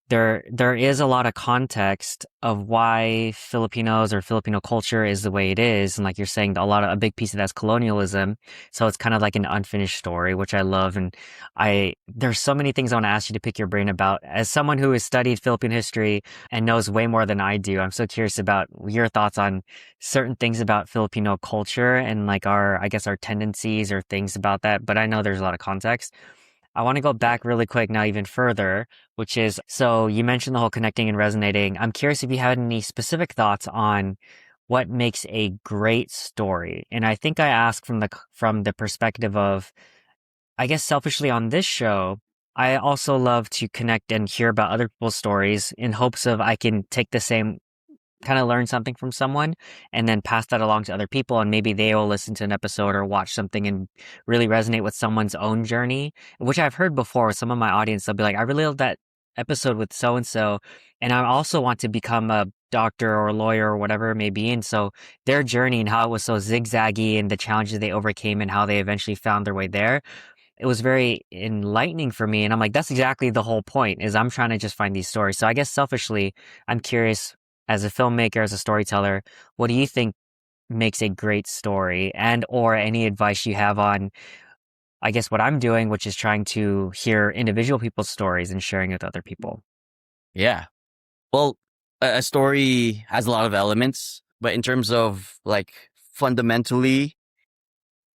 there is a lot of context of why Filipinos or Filipino culture is the way it is. And like you're saying, a big piece of that's colonialism. So it's kind of like an unfinished story, which I love. And there's so many things I want to ask you to pick your brain about. As someone who has studied Philippine history and knows way more than I do, I'm so curious about your thoughts on certain things about Filipino culture and like I guess our tendencies or things about that. But I know there's a lot of context. I want to go back really quick now, even further, which is so you mentioned the whole connecting and resonating. I'm curious if you had any specific thoughts on what makes a great story. And I think I ask from the perspective of, I guess selfishly on this show, I also love to connect and hear about other people's stories in hopes of I can take the same kind of learn something from someone and then pass that along to other people, and maybe they will listen to an episode or watch something and really resonate with someone's own journey, which I've heard before with some of my audience. They'll be like, I really love that episode with so and so, and I also want to become a doctor or a lawyer or whatever it may be. And so their journey and how it was so zigzaggy and the challenges they overcame and how they eventually found their way there, it was very enlightening for me. And I'm like, that's exactly the whole point, is I'm trying to just find these stories. So I guess selfishly, I'm curious, as a filmmaker, as a storyteller, what do you think makes a great story, and or any advice you have on, I guess, what I'm doing, which is trying to hear individual people's stories and sharing it with other people. Yeah. Well, a story has a lot of elements, but in terms of like fundamentally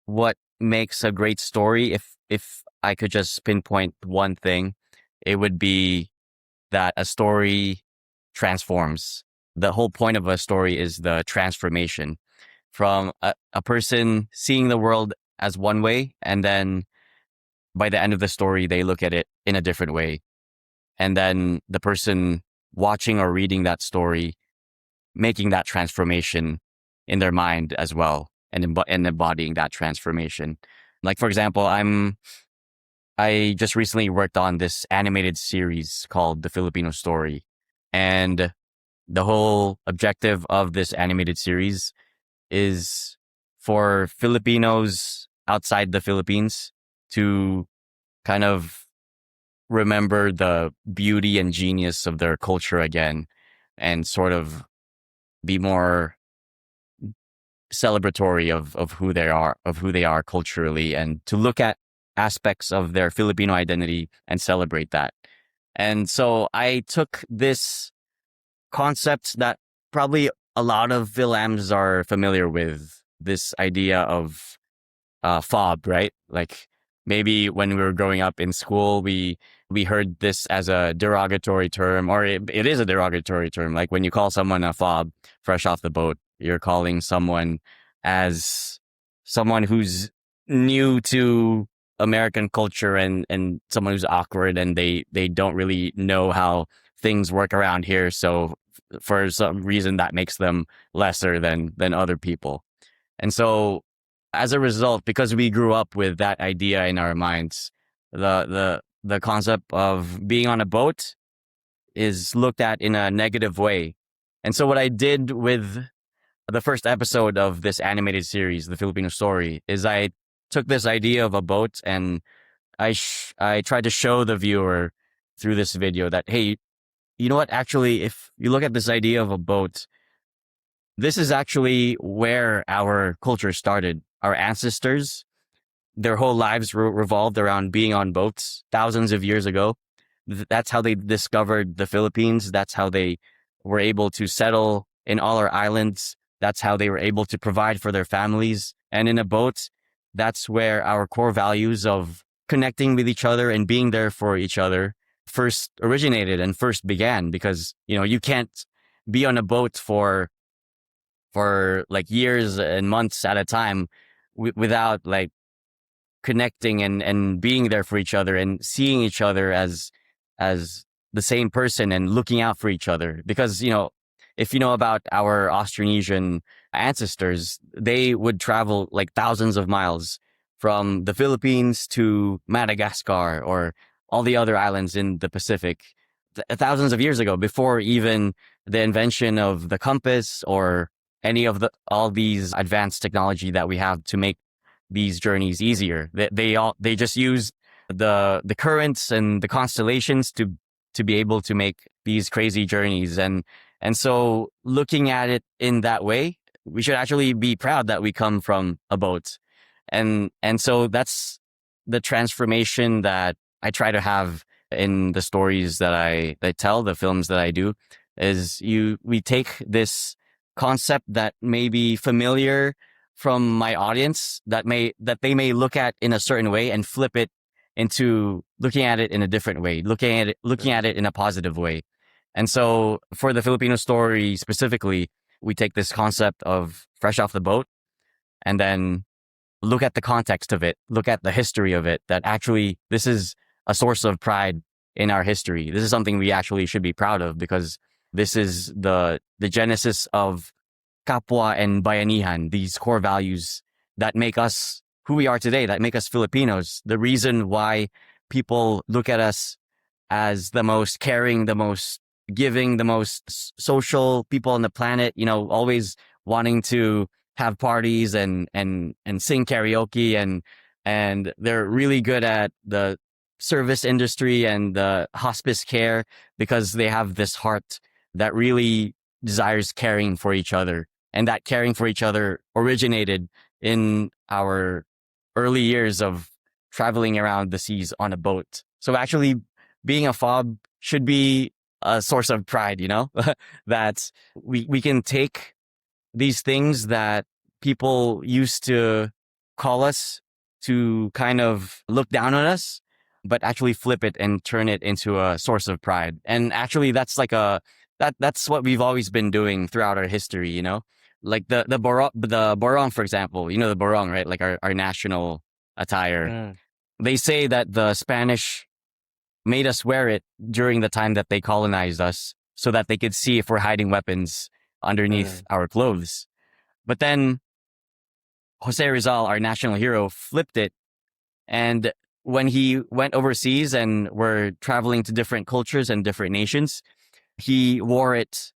what makes a great story, if I could just pinpoint one thing, it would be that a story transforms. The whole point of a story is the transformation from a person seeing the world as one way, and then by the end of the story, they look at it in a different way. And then the person watching or reading that story, making that transformation in their mind as well, and embodying that transformation. Like, for example, I just recently worked on this animated series called The Filipino Story. And the whole objective of this animated series is for Filipinos outside the Philippines to kind of remember the beauty and genius of their culture again, and sort of be more celebratory of who they are culturally, and to look at aspects of their Filipino identity and celebrate that. And so I took this concept that probably a lot of Philams are familiar with, this idea of fob, right? Like maybe when we were growing up in school, we heard this as a derogatory term, or it is a derogatory term. Like when you call someone a fob fresh off the boat, you're calling someone as someone who's new to American culture, and someone who's awkward, and they don't really know how things work around here. So for some reason that makes them lesser than other people. And so as a result, because we grew up with that idea in our minds, the concept of being on a boat is looked at in a negative way. And so what I did with the first episode of this animated series, The Filipino Story, is I took this idea of a boat, and I tried to show the viewer through this video that, hey, you know what? Actually, if you look at this idea of a boat, this is actually where our culture started. Our ancestors, their whole lives revolved around being on boats thousands of years ago. That's how they discovered the Philippines. That's how they were able to settle in all our islands. That's how they were able to provide for their families. And in a boat, that's where our core values of connecting with each other and being there for each other first originated and first began. Because, you can't be on a boat for like years and months at a time without like connecting and being there for each other and seeing each other as the same person and looking out for each other. Because, if you know about our Austronesian ancestors, they would travel like thousands of miles from the Philippines to Madagascar or all the other islands in the Pacific thousands of years ago, before even the invention of the compass or any of all these advanced technology that we have to make these journeys easier. They just use the currents and the constellations to be able to make these crazy journeys. And so looking at it in that way, we should actually be proud that we come from a boat. And so that's the transformation that I try to have in the stories that I tell, the films that I do, is we take this concept that may be familiar from my audience, that they may look at in a certain way, and flip it into looking at it in a different way, looking at it in a positive way. And so for the Filipino story specifically, we take this concept of fresh off the boat and then look at the context of it, look at the history of it, that actually this is a source of pride in our history. This is something we actually should be proud of because this is the genesis of kapwa and bayanihan, these core values that make us who we are today, that make us Filipinos. The reason why people look at us as the most caring, the most giving, the most social people on the planet, you know, always wanting to have parties and sing karaoke and they're really good at the service industry and the hospice care because they have this heart that really desires caring for each other. And that caring for each other originated in our early years of traveling around the seas on a boat. So actually being a FOB should be a source of pride, you know, that we can take these things that people used to call us to kind of look down on us, but actually flip it and turn it into a source of pride. And actually that's like that's what we've always been doing throughout our history, you know, like the borong, for example, you know, the borong, right? Like our national attire. Mm. They say that the Spanish made us wear it during the time that they colonized us so that they could see if we're hiding weapons underneath our clothes. But then Jose Rizal, our national hero, flipped it. And when he went overseas and were traveling to different cultures and different nations, he wore it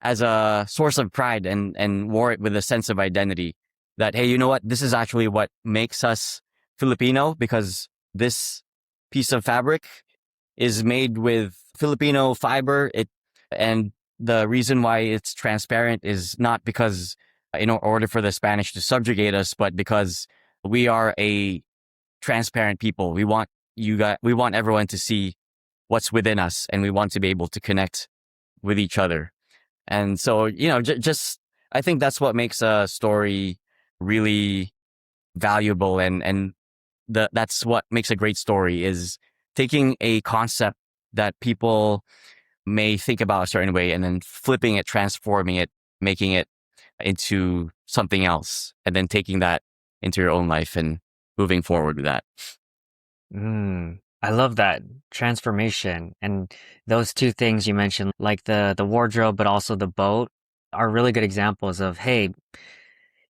as a source of pride and wore it with a sense of identity that, hey, you know what? This is actually what makes us Filipino because this piece of fabric is made with Filipino fiber. And the reason why it's transparent is not because in order for the Spanish to subjugate us, but because we are a transparent people. We want we want everyone to see what's within us, and we want to be able to connect with each other. And so, you know, just I think that's what makes a story really valuable, and that's what makes a great story is taking a concept that people may think about a certain way and then flipping it, transforming it, making it into something else, and then taking that into your own life and moving forward with that. I love that transformation. And those two things you mentioned, like the wardrobe, but also the boat, are really good examples of, hey,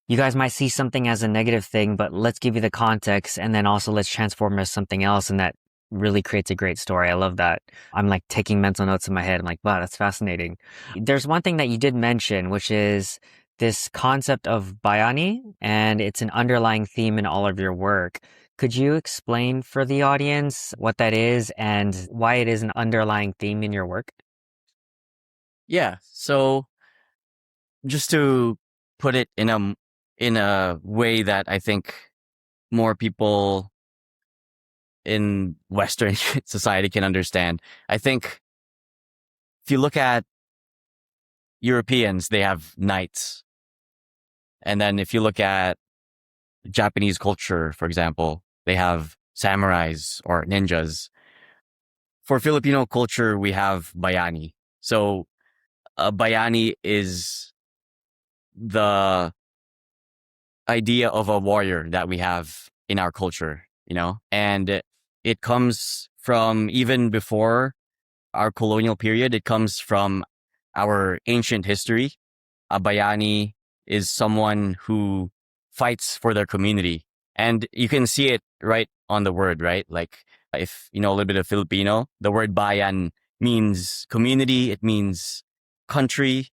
you guys might see something as a negative thing, but let's give you the context and then also let's transform it as something else. And that really creates a great story. I love that. I'm like taking mental notes in my head. I'm like, wow, that's fascinating. There's one thing that you did mention, which is this concept of Bayani, and it's an underlying theme in all of your work. Could you explain for the audience what that is and why it is an underlying theme in your work? Yeah. So just to put it in a way that I think more people in Western society can understand. I think if you look at Europeans, they have knights. And then if you look at Japanese culture, for example, they have samurais or ninjas. For Filipino culture, we have Bayani. So Bayani is the idea of a warrior that we have in our culture, you know, and it comes from even before our colonial period. It comes from our ancient history. A Bayani is someone who fights for their community. And you can see it right on the word, right? Like if you know a little bit of Filipino, the word bayan means community. It means country.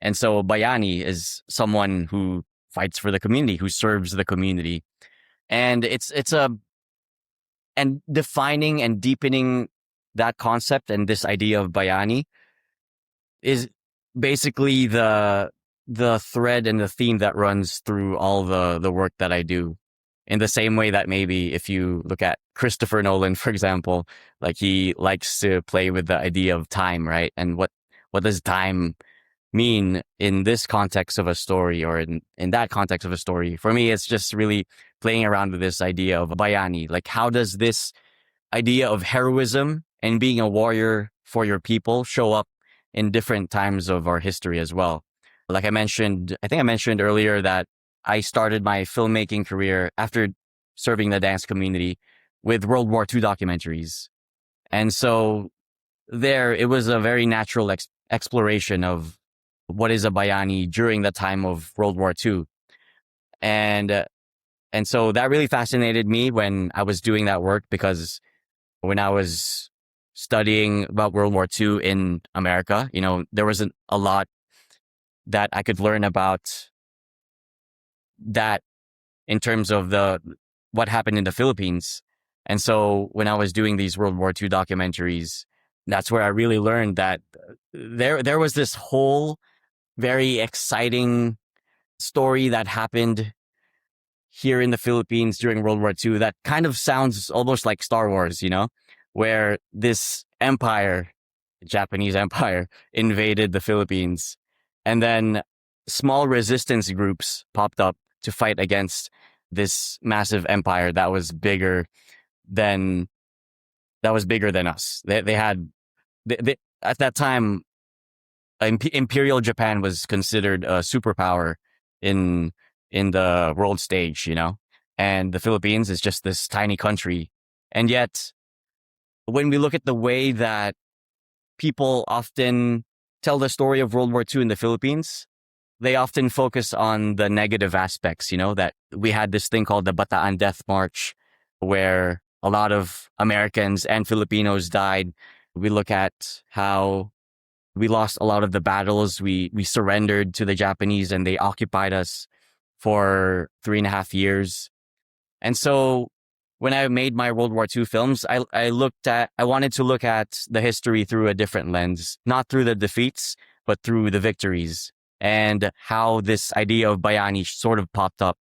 And so Bayani is someone who fights for the community, who serves the community. And and defining and deepening that concept and this idea of Bayani is basically the thread and the theme that runs through all the work that I do. In the same way that maybe if you look at Christopher Nolan, for example, like he likes to play with the idea of time, right? And what does time mean in this context of a story or in that context of a story? For me, it's just really playing around with this idea of Bayani. Like, how does this idea of heroism and being a warrior for your people show up in different times of our history as well? Like I think I mentioned earlier that I started my filmmaking career after serving the dance community with World War II documentaries. And so there, it was a very natural exploration of what is a Bayani during the time of World War II. And, and so that really fascinated me when I was doing that work, because when I was studying about World War II in America, there wasn't a lot that I could learn about that in terms of what happened in the Philippines. And so when I was doing these World War II documentaries, that's where I really learned that there was this whole very exciting story that happened here in the Philippines during World War II that kind of sounds almost like Star Wars, where this empire, Japanese empire, invaded the Philippines. And then small resistance groups popped up to fight against this massive empire that was bigger than us. They had at that time, Imperial Japan was considered a superpower in the world stage, and the Philippines is just this tiny country. And yet, when we look at the way that people often tell the story of World War II in the Philippines, they often focus on the negative aspects, that we had this thing called the Bataan Death March, where a lot of Americans and Filipinos died. We look at how we lost a lot of the battles. We surrendered to the Japanese and they occupied us for 3.5 years. And so when I made my World War II films, I wanted to look at the history through a different lens, not through the defeats, but through the victories, and how this idea of Bayani sort of popped up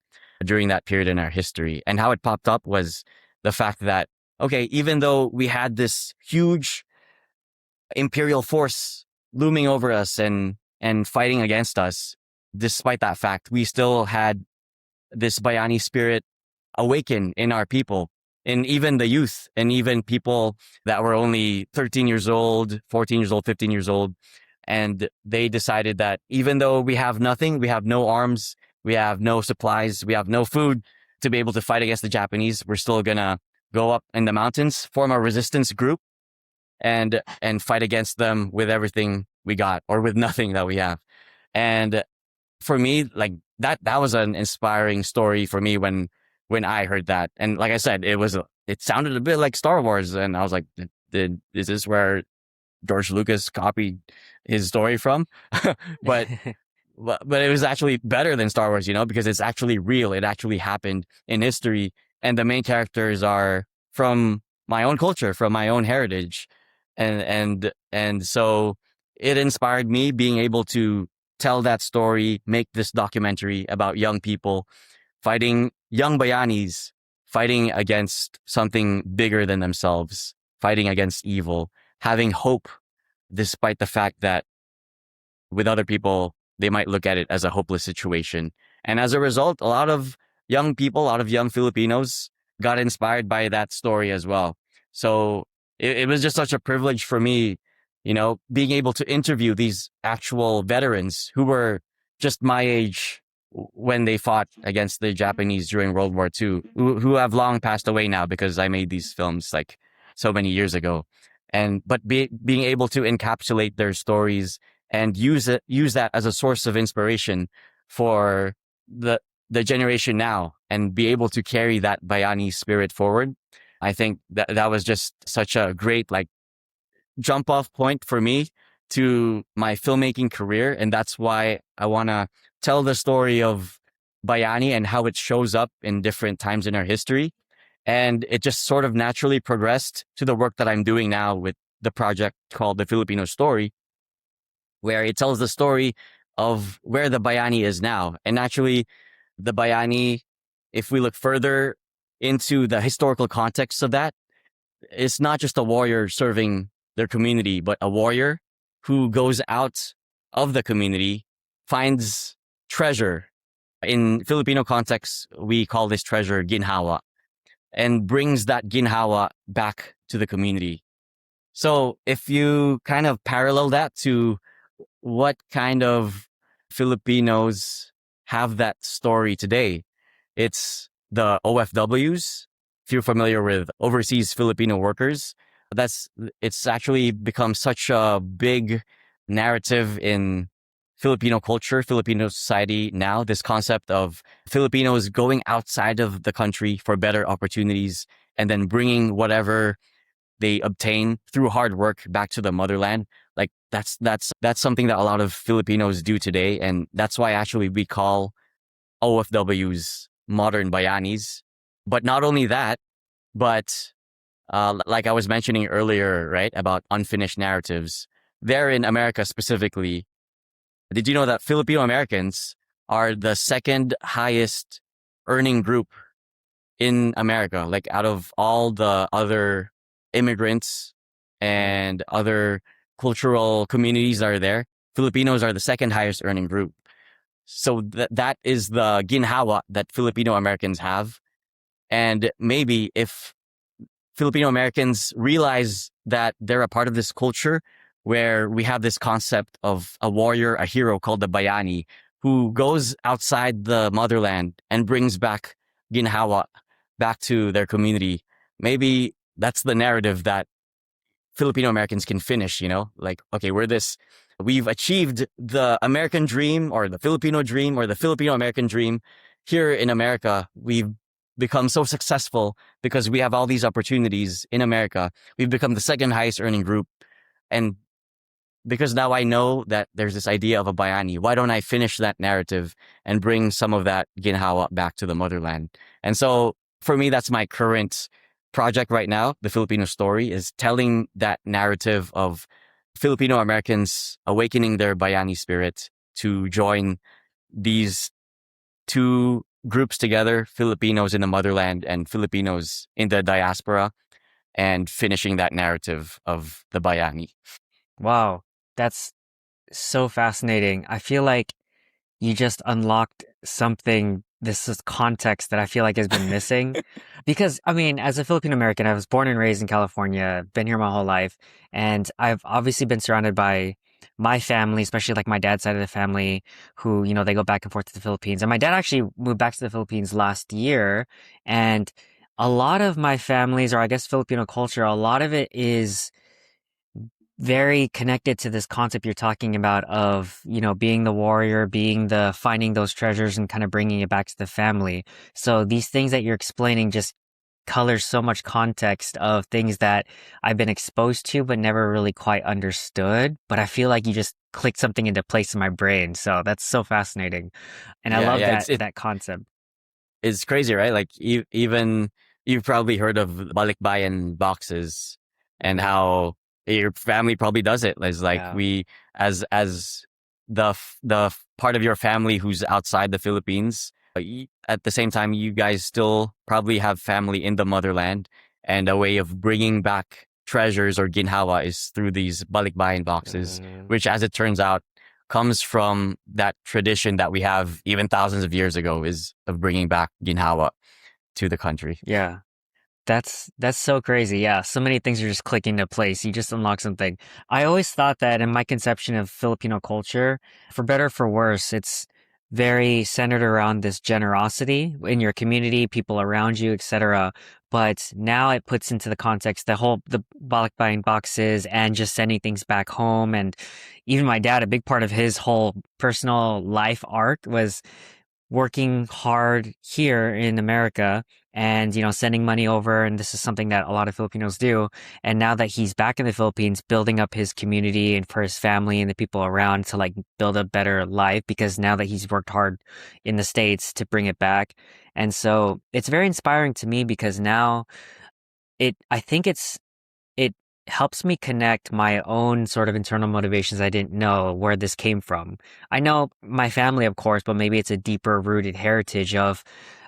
during that period in our history. And how it popped up was the fact that, okay, even though we had this huge imperial force looming over us and fighting against us, despite that fact, we still had this Bayani spirit awaken in our people, in even the youth, and even people that were only 13 years old, 14 years old, 15 years old. And they decided that even though we have nothing, we have no arms, we have no supplies, we have no food to be able to fight against the Japanese, we're still gonna go up in the mountains, form a resistance group, and fight against them with everything we got, or with nothing that we have. And for me, like that was an inspiring story for me when I heard that. And like I said, it sounded a bit like Star Wars, and I was like, is this where George Lucas copied his story from? but it was actually better than Star Wars, because it's actually real. It actually happened in history, and the main characters are from my own culture, from my own heritage, and so it inspired me being able to tell that story, make this documentary about young people fighting, young Bayanis fighting against something bigger than themselves, fighting against evil, having hope despite the fact that with other people, they might look at it as a hopeless situation. And as a result, a lot of young people, a lot of young Filipinos got inspired by that story as well. So it was just such a privilege for me, being able to interview these actual veterans who were just my age when they fought against the Japanese during World War II, who have long passed away now because I made these films like so many years ago. But being able to encapsulate their stories and use that as a source of inspiration for the generation now, and be able to carry that Bayani spirit forward. I think that was just such a great jump off point for me to my filmmaking career. And that's why I want to tell the story of Bayani and how it shows up in different times in our history. And it just sort of naturally progressed to the work that I'm doing now with the project called The Filipino Story, where it tells the story of where the Bayani is now. And actually, the Bayani, if we look further into the historical context of that, it's not just a warrior serving their community, but a warrior who goes out of the community, finds treasure, In Filipino context, we call this treasure Ginhawa, and brings that Ginhawa back to the community. So if you kind of parallel that to what kind of Filipinos have that story today, it's the OFWs. If you're familiar with overseas Filipino workers, that's it's actually become such a big narrative in Filipino culture, Filipino society now. This concept of Filipinos going outside of the country for better opportunities and then bringing whatever they obtain through hard work back to the motherland. Like that's something that a lot of Filipinos do today, and that's why actually we call OFWs modern Bayanis. But not only that, but like I was mentioning earlier, right, about unfinished narratives. There in America specifically, did you know that Filipino-Americans are the second highest earning group in America? Like out of all the other immigrants and other cultural communities that are there, Filipinos are the second highest earning group. So that is the ginhawa that Filipino Americans have. And maybe if Filipino Americans realize that they're a part of this culture where we have this concept of a warrior, a hero called the Bayani, who goes outside the motherland and brings back ginhawa back to their community, maybe that's the narrative that Filipino Americans can finish, like, okay, we've achieved the American dream or the Filipino dream or the Filipino American dream here in America. We've become so successful because we have all these opportunities in America. We've become the second highest earning group. And because now I know that there's this idea of a Bayani, why don't I finish that narrative and bring some of that ginhawa back to the motherland? And so for me, that's my current project right now. The Filipino Story is telling that narrative of Filipino Americans awakening their Bayani spirit to join these two groups together, Filipinos in the motherland and Filipinos in the diaspora, and finishing that narrative of the Bayani. Wow, that's so fascinating. I feel like you just unlocked something, this is context that I feel like has been missing. Because, I mean, as a Filipino American, I was born and raised in California, been here my whole life, and I've obviously been surrounded by my family, especially like my dad's side of the family, who, they go back and forth to the Philippines. And my dad actually moved back to the Philippines last year, and a lot of my families, or I guess Filipino culture, a lot of it is very connected to this concept you're talking about of, being the warrior, being the finding those treasures and kind of bringing it back to the family. So these things that you're explaining just colors so much context of things that I've been exposed to but never really quite understood. But I feel like you just clicked something into place in my brain. So that's so fascinating. And I love that concept. It's crazy, right? Like even you've probably heard of Balikbayan boxes and how your family probably does it. It's like we, as the part of your family who's outside the Philippines, at the same time, you guys still probably have family in the motherland, and a way of bringing back treasures or ginhawa is through these balikbayan boxes, which, as it turns out, comes from that tradition that we have even thousands of years ago, is of bringing back ginhawa to the country. Yeah. That's so crazy. Yeah, so many things are just clicking into place. You just unlock something. I always thought that in my conception of Filipino culture, for better or for worse, it's very centered around this generosity in your community, people around you, etc. But now it puts into the context the balikbayan boxes and just sending things back home. And even my dad, a big part of his whole personal life arc was working hard here in America and, sending money over. And this is something that a lot of Filipinos do. And now that he's back in the Philippines, building up his community and for his family and the people around to like build a better life, because now that he's worked hard in the States to bring it back. And so it's very inspiring to me because now I think it helps me connect my own sort of internal motivations. I didn't know where this came from. I know my family, of course, but maybe it's a deeper rooted heritage of,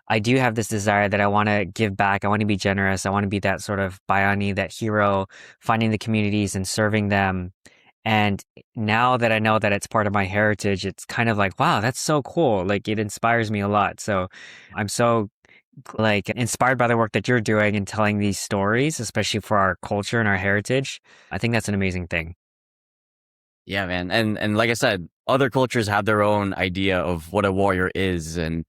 I do have this desire that I want to give back. I want to be generous. I want to be that sort of Bayani, that hero, finding the communities and serving them. And now that I know that it's part of my heritage, it's kind of like, wow, that's so cool. Like it inspires me a lot. So I'm so like inspired by the work that you're doing and telling these stories, especially for our culture and our heritage. I think that's an amazing thing. Yeah, man. And like I said, other cultures have their own idea of what a warrior is. And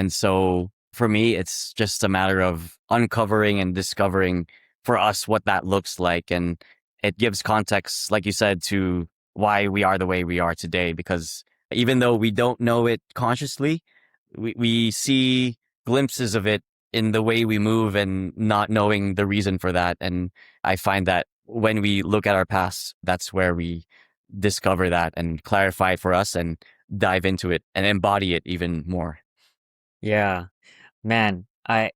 so for me, it's just a matter of uncovering and discovering for us what that looks like. And it gives context, like you said, to why we are the way we are today. Because even though we don't know it consciously, we see glimpses of it in the way we move and not knowing the reason for that. And I find that when we look at our past, that's where we discover that and clarify it for us and dive into it and embody it even more. Yeah. Man, I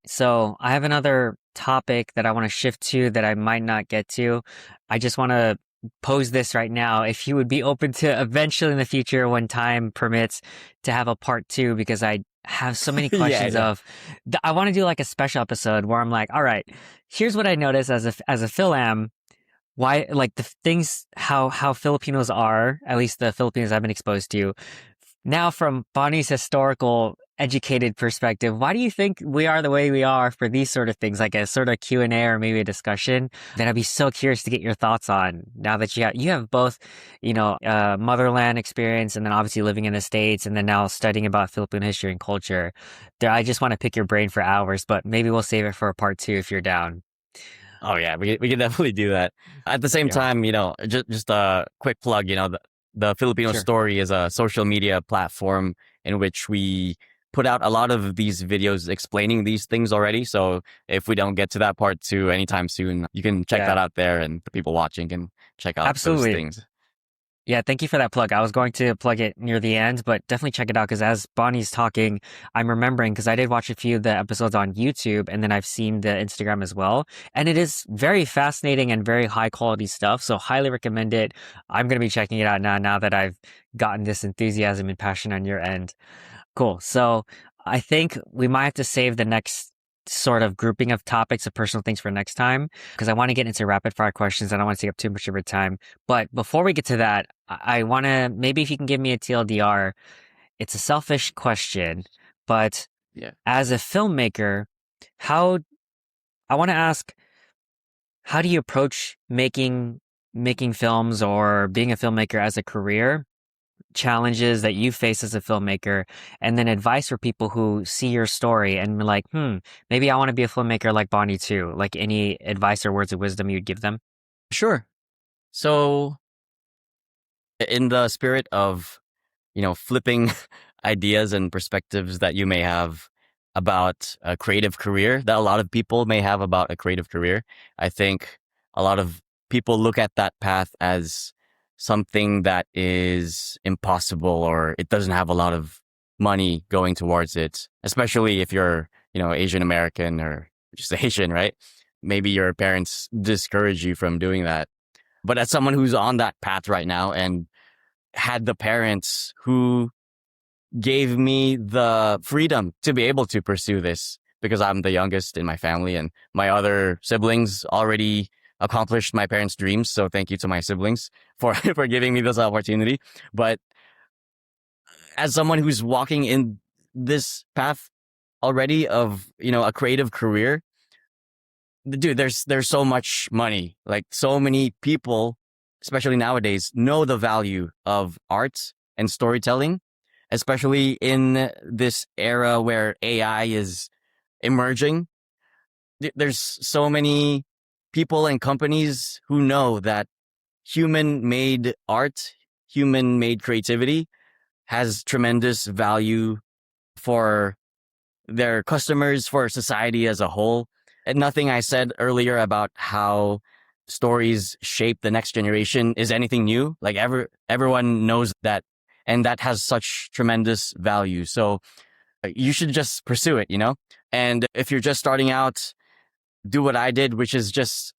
have another topic that I want to shift to that I might not get to. I just want to pose this right now. If you would be open to eventually in the future, when time permits, to have a part two, because I have so many Yeah, questions yeah. of, I want to do like a special episode where I'm like, all right, here's what I noticed as a Philam, why like the things how Filipinos are, at least the Filipinos I've been exposed to. Now, from Bonnie's historical, educated perspective, why do you think we are the way we are for these sort of things, like a sort of Q&A or maybe a discussion that I'd be so curious to get your thoughts on now that you have both, motherland experience and then obviously living in the States and then now studying about Filipino history and culture. There, I just want to pick your brain for hours, but maybe we'll save it for a part two if you're down. Oh yeah, we can definitely do that. At the same Yeah, time, just a quick plug, the Filipino sure. Story is a social media platform in which we put out a lot of these videos explaining these things already. So if we don't get to that part two anytime soon, you can check that Yeah, out there and the people watching can check out those absolutely. things. Yeah, thank you for that plug. I was going to plug it near the end, but definitely check it out because as Bonnie's talking, I'm remembering because I did watch a few of the episodes on YouTube and then I've seen the Instagram as well. And it is very fascinating and very high quality stuff. So highly recommend it. I'm going to be checking it out now that I've gotten this enthusiasm and passion on your end. Cool. So I think we might have to save the next sort of grouping of topics of personal things for next time because I want to get into rapid fire questions. I don't want to take up too much of your time. But before we get to that, I want to maybe if you can give me a TLDR, it's a selfish question, but Yeah. as a filmmaker, how I want to ask, how do you approach making films or being a filmmaker as a career? Challenges that you face as a filmmaker, and then advice for people who see your story and be like, maybe I want to be a filmmaker like Bonnie too. Like any advice or words of wisdom you'd give them? Sure. So in the spirit of, flipping ideas and perspectives that you may have about a creative career, that a lot of people may have about a creative career, I think a lot of people look at that path as something that is impossible or it doesn't have a lot of money going towards it, especially if you're, Asian American or just Asian, right? Maybe your parents discourage you from doing that. But as someone who's on that path right now and had the parents who gave me the freedom to be able to pursue this because I'm the youngest in my family and my other siblings already accomplished my parents' dreams. So thank you to my siblings for, for giving me this opportunity. But as someone who's walking in this path already of, a creative career, dude, there's so much money. Like so many people, especially nowadays, know the value of art and storytelling, especially in this era where AI is emerging. There's so many people and companies who know that human made art, human made creativity has tremendous value for their customers, for society as a whole. And nothing I said earlier about how stories shape the next generation is anything new. Like everyone knows that, and that has such tremendous value. So you should just pursue it, And if you're just starting out, do what I did, which is just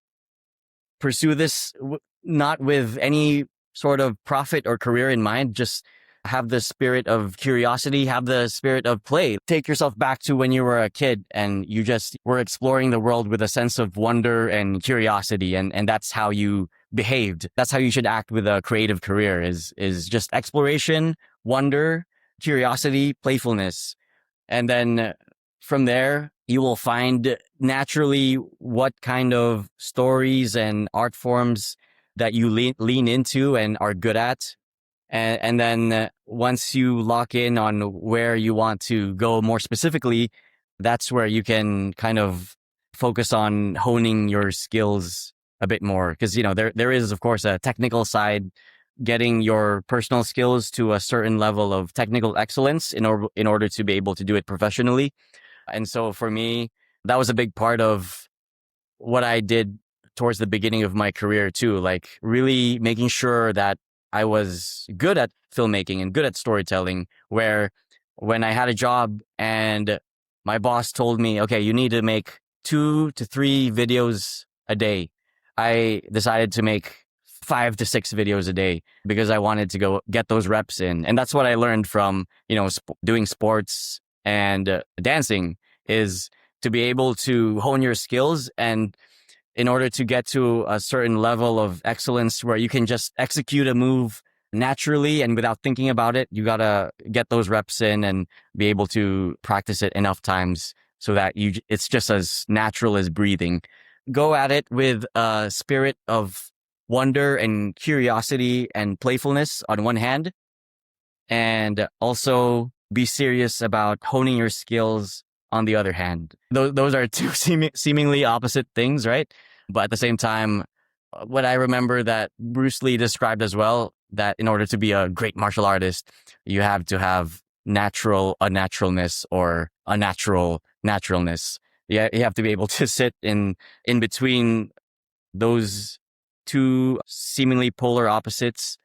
pursue this not with any sort of profit or career in mind. Just have the spirit of curiosity, have the spirit of play. Take yourself back to when you were a kid and you just were exploring the world with a sense of wonder and curiosity. And that's how you behaved. That's how you should act with a creative career is just exploration, wonder, curiosity, playfulness. And then from there, you will find naturally what kind of stories and art forms that you lean into and are good at. And then once you lock in on where you want to go more specifically, that's where you can kind of focus on honing your skills a bit more. Because, there is, of course, a technical side, getting your personal skills to a certain level of technical excellence in order to be able to do it professionally. And so for me, that was a big part of what I did towards the beginning of my career too, like really making sure that I was good at filmmaking and good at storytelling, where when I had a job and my boss told me, okay, you need to make 2 to 3 videos a day, I decided to make 5 to 6 videos a day because I wanted to go get those reps in. And that's what I learned from, doing sports and dancing, is to be able to hone your skills. And in order to get to a certain level of excellence where you can just execute a move naturally and without thinking about it, you got to get those reps in and be able to practice it enough times so that it's just as natural as breathing. Go at it with a spirit of wonder and curiosity and playfulness on one hand, and also be serious about honing your skills on the other hand. Those are two seemingly opposite things, right? But at the same time, what I remember that Bruce Lee described as well, that in order to be a great martial artist, you have to have natural unnaturalness or unnatural naturalness. Yeah, you have to be able to sit in between those two seemingly polar opposites,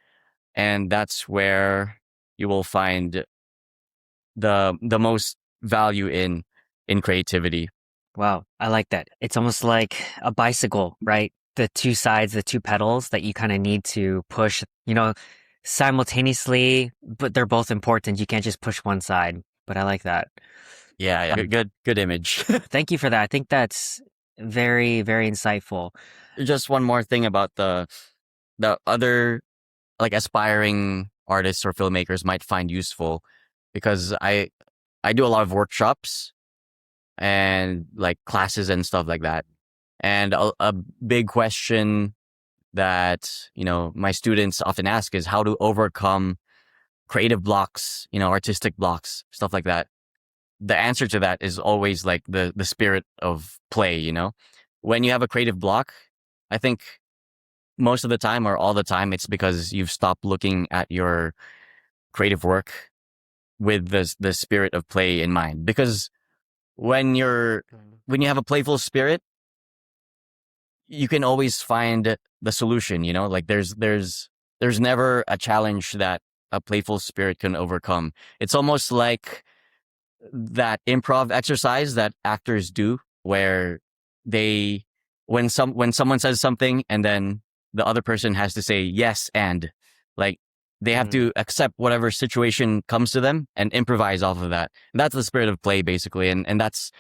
and that's where you will find the most value in creativity. Wow, I like that. It's almost like a bicycle, right? The two sides, the two pedals that you kind of need to push, simultaneously, but they're both important. You can't just push one side. But I like that. Yeah. Good image. Thank you for that. I think that's very, very insightful. Just one more thing about the other, like, aspiring artists or filmmakers might find useful, because I do a lot of workshops and like classes and stuff like that. And a big question that, my students often ask is how to overcome creative blocks, artistic blocks, stuff like that. The answer to that is always like the spirit of play, When you have a creative block, I think most of the time or all the time, it's because you've stopped looking at your creative work with the spirit of play in mind. Because when you have a playful spirit, you can always find the solution, like there's never a challenge that a playful spirit can overcome. It's almost like that improv exercise that actors do, where when someone says something and then the other person has to say yes, and like they have to accept whatever situation comes to them and improvise off of that. And that's the spirit of play, basically. And that's,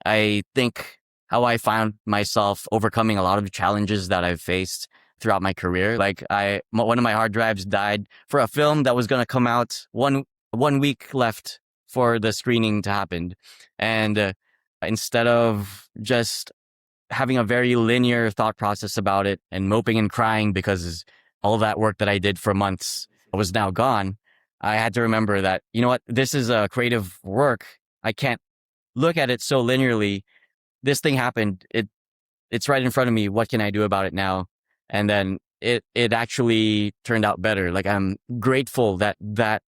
I think, how I found myself overcoming a lot of the challenges that I've faced throughout my career. Like one of my hard drives died for a film that was going to come out one week left for the screening to happen. And instead of just having a very linear thought process about it and moping and crying because all that work that I did for months was now gone, I had to remember that, you know what, this is a creative work. I can't look at it so linearly. This thing happened. It's right in front of me. What can I do about it now? And then it actually turned out better. Like, I'm grateful that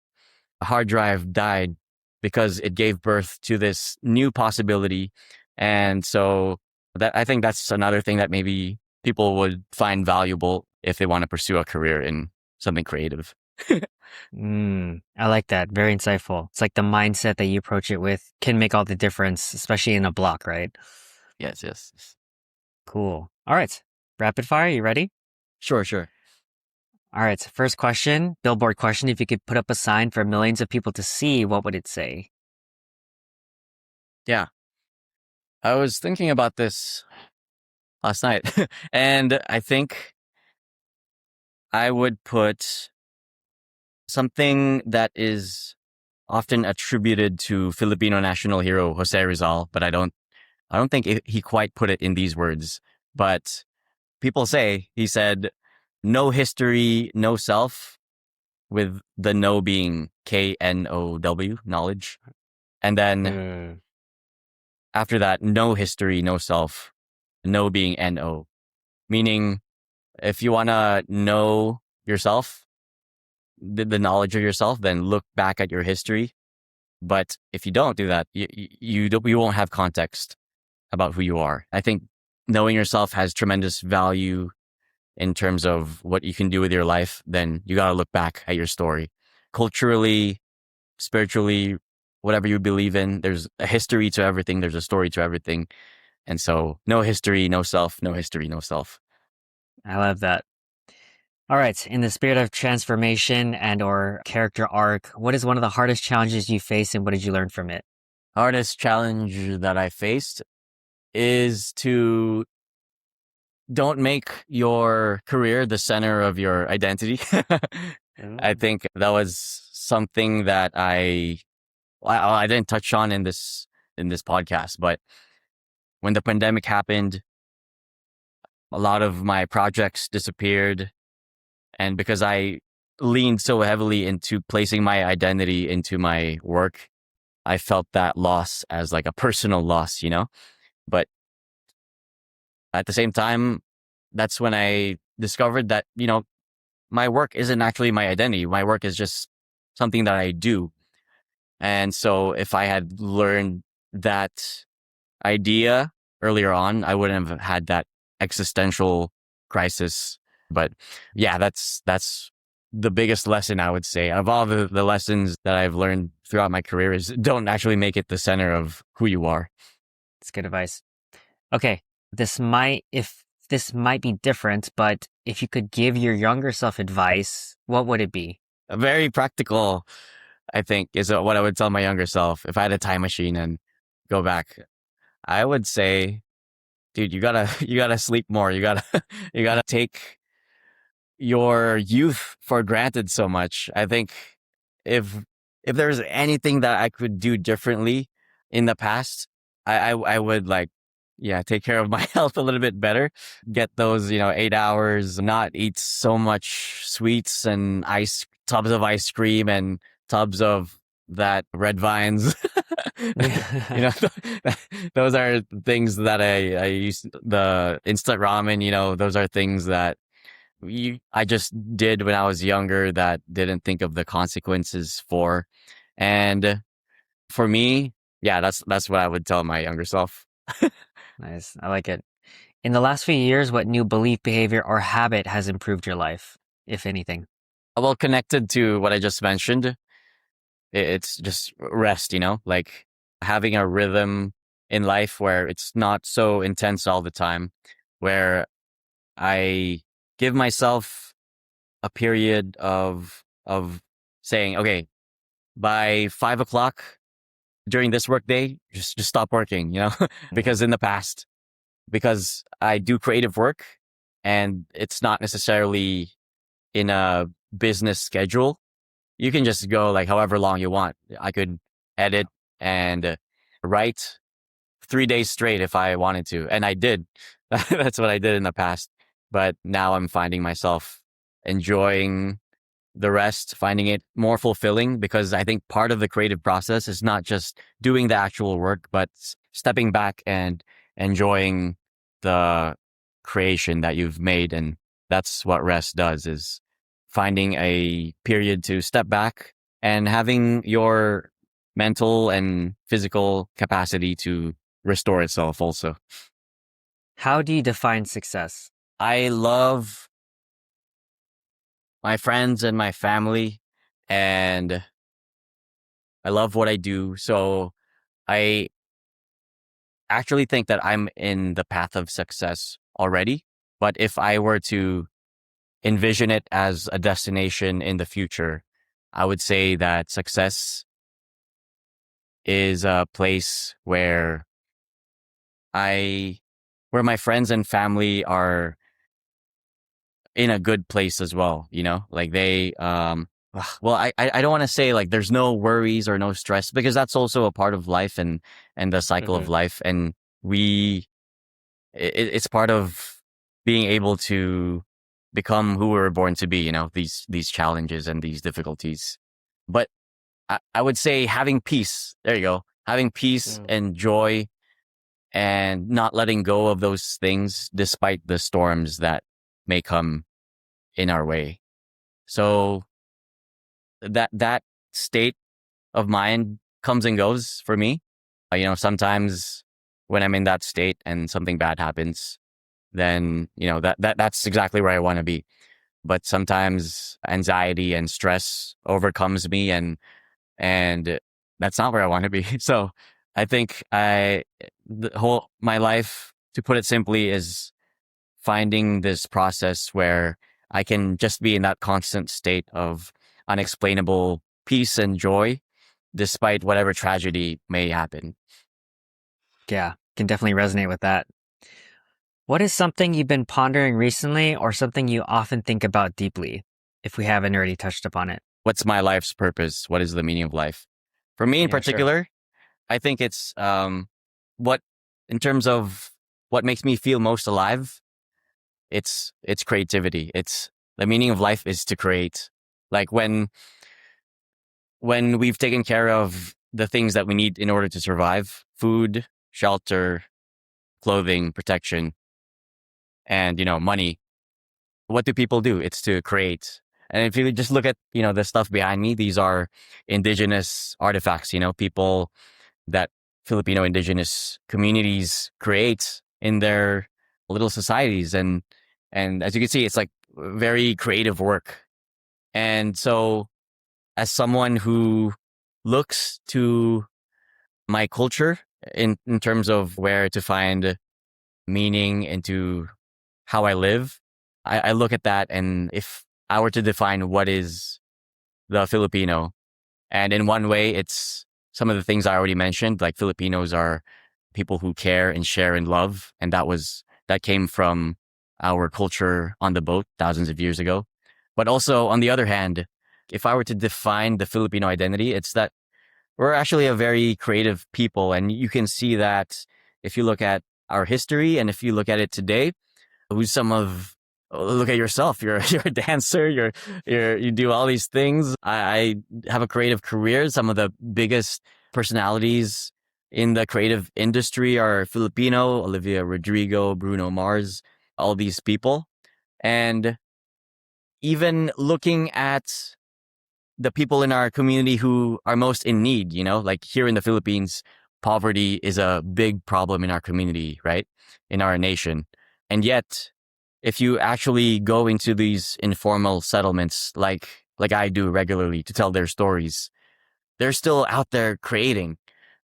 hard drive died, because it gave birth to this new possibility. And so I think that's another thing that maybe people would find valuable if they want to pursue a career in something creative. I like that. Very insightful. It's like the mindset that you approach it with can make all the difference, especially in a block, right? Yes. Cool. All right. Rapid fire. You ready? Sure. All right. First question, billboard question. If you could put up a sign for millions of people to see, what would it say? Yeah. I was thinking about this last night, and I think I would put something that is often attributed to Filipino national hero Jose Rizal, but I don't think he quite put it in these words. But people say he said, "No history, no self," with the "no" being KNOW, knowledge, and then Mm. after that, "No history, no self," "no" being NO, meaning if you want to know yourself, the knowledge of yourself, then look back at your history. But if you don't do that, you won't have context about who you are. I think knowing yourself has tremendous value in terms of what you can do with your life. Then you got to look back at your story. Culturally, spiritually, whatever you believe in, there's a history to everything. There's a story to everything. And so no history, no self, no history, no self. I love that. All right. In the spirit of transformation and or character arc, what is one of the hardest challenges you face and what did you learn from it? Hardest challenge that I faced is to don't make your career the center of your identity. I Mm. think that was something that I didn't touch on in this podcast, but when the pandemic happened, a lot of my projects disappeared, and because I leaned so heavily into placing my identity into my work, I felt that loss as like a personal loss, you know? But at the same time, that's when I discovered that, you know, my work isn't actually my identity. My work is just something that I do. And so if I had learned that idea earlier on, I wouldn't have had that existential crisis. But yeah, that's the biggest lesson I would say. Of all the lessons that I've learned throughout my career is don't actually make it the center of who you are. It's good advice. Okay. If this might be different, but if you could give your younger self advice, what would it be? Very practical, I think, is what I would tell my younger self if I had a time machine and go back. I would say, dude, you gotta sleep more. You gotta you gotta take your youth for granted so much. I think if if there's anything that I could do differently in the past, I would like, yeah, take care of my health a little bit better. Get those, you know, 8 hours, not eat so much sweets and tubs of ice cream and tubs of that red vines. You know, those are things that I used, the instant ramen, you know, those are things that I just did when I was younger that didn't think of the consequences for. And for me, yeah, that's what I would tell my younger self. Nice. I like it. In the last few years, what new belief, behavior, or habit has improved your life, if anything? Well, connected to what I just mentioned, it's just rest, you know, like having a rhythm in life where it's not so intense all the time, where I give myself a period of saying, okay, by 5 o'clock during this work day, just stop working, you know, because in the past, because I do creative work and it's not necessarily in a business schedule, you can just go like however long you want. I could edit and write 3 days straight if I wanted to. And I did. That's what I did in the past. But now I'm finding myself enjoying the rest, finding it more fulfilling because I think part of the creative process is not just doing the actual work, but stepping back and enjoying the creation that you've made. And that's what rest does, is finding a period to step back and having your mental and physical capacity to restore itself also. How do you define success? I love my friends and my family, and I love what I do. So I actually think that I'm in the path of success already. But if I were to envision it as a destination in the future, I would say that success is a place I, where my friends and family are in a good place as well, you know, like they, well, I don't want to say like there's no worries or no stress, because that's also a part of life and the cycle of Mm-hmm. life. And we, it's part of being able to become who we were born to be, you know, these challenges and these difficulties. But I would say having peace, there you go, having peace Mm. and joy and not letting go of those things despite the storms that may come in our way. So that state of mind comes and goes for me. You know, sometimes when I'm in that state and something bad happens, then, you know, that's exactly where I want to be. But sometimes anxiety and stress overcomes me, and that's not where I want to be. So I think the whole my life, to put it simply, is finding this process where I can just be in that constant state of unexplainable peace and joy despite whatever tragedy may happen. Yeah, can definitely resonate with that. What is something you've been pondering recently or something you often think about deeply, if we haven't already touched upon it? What's my life's purpose? What is the meaning of life? For me in Yeah, sure. particular, I think it's what, in terms of what makes me feel most alive, it's creativity. It's the meaning of life is to create. Like when we've taken care of the things that we need in order to survive, food, shelter, clothing, protection, and, you know, money, what do people do? It's to create. And if you just look at, you know, the stuff behind me, these are indigenous artifacts, you know, people that Filipino indigenous communities create in their little societies. And as you can see, it's like very creative work. And so as someone who looks to my culture in terms of where to find meaning into how I live, I look at that, and if I were to define what is the Filipino, and in one way, it's some of the things I already mentioned, like Filipinos are people who care and share and love. And that came from our culture on the boat thousands of years ago. But also, on the other hand, if I were to define the Filipino identity, it's that we're actually a very creative people. And you can see that if you look at our history and if you look at it today, who's some of look at yourself. You're a dancer. You do all these things. I have a creative career. Some of the biggest personalities in the creative industry are Filipino: Olivia Rodrigo, Bruno Mars, all these people. And even looking at the people in our community who are most in need, you know, like here in the Philippines, poverty is a big problem in our community, right? In our nation. And yet, if you actually go into these informal settlements, like I do regularly to tell their stories, they're still out there creating.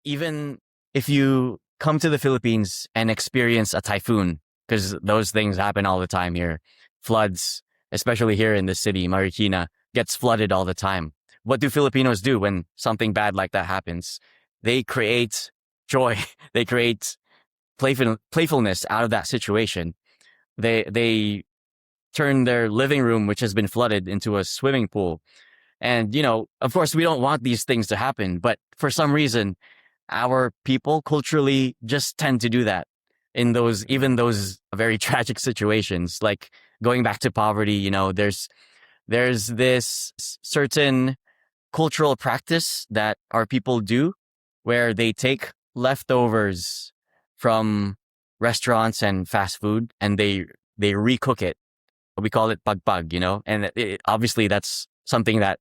Even if you come to the Philippines and experience a typhoon, because those things happen all the time here, floods, especially here in the city, Marikina gets flooded all the time. What do Filipinos do when something bad like that happens? They create joy. They create playfulness out of that situation. They turn their living room, which has been flooded, into a swimming pool. And, you know, of course, we don't want these things to happen, but for some reason, our people culturally just tend to do that in even those very tragic situations. Like going back to poverty, you know, there's this certain cultural practice that our people do where they take leftovers from restaurants and fast food and they recook it. We call it pagpag, you know, and obviously that's something that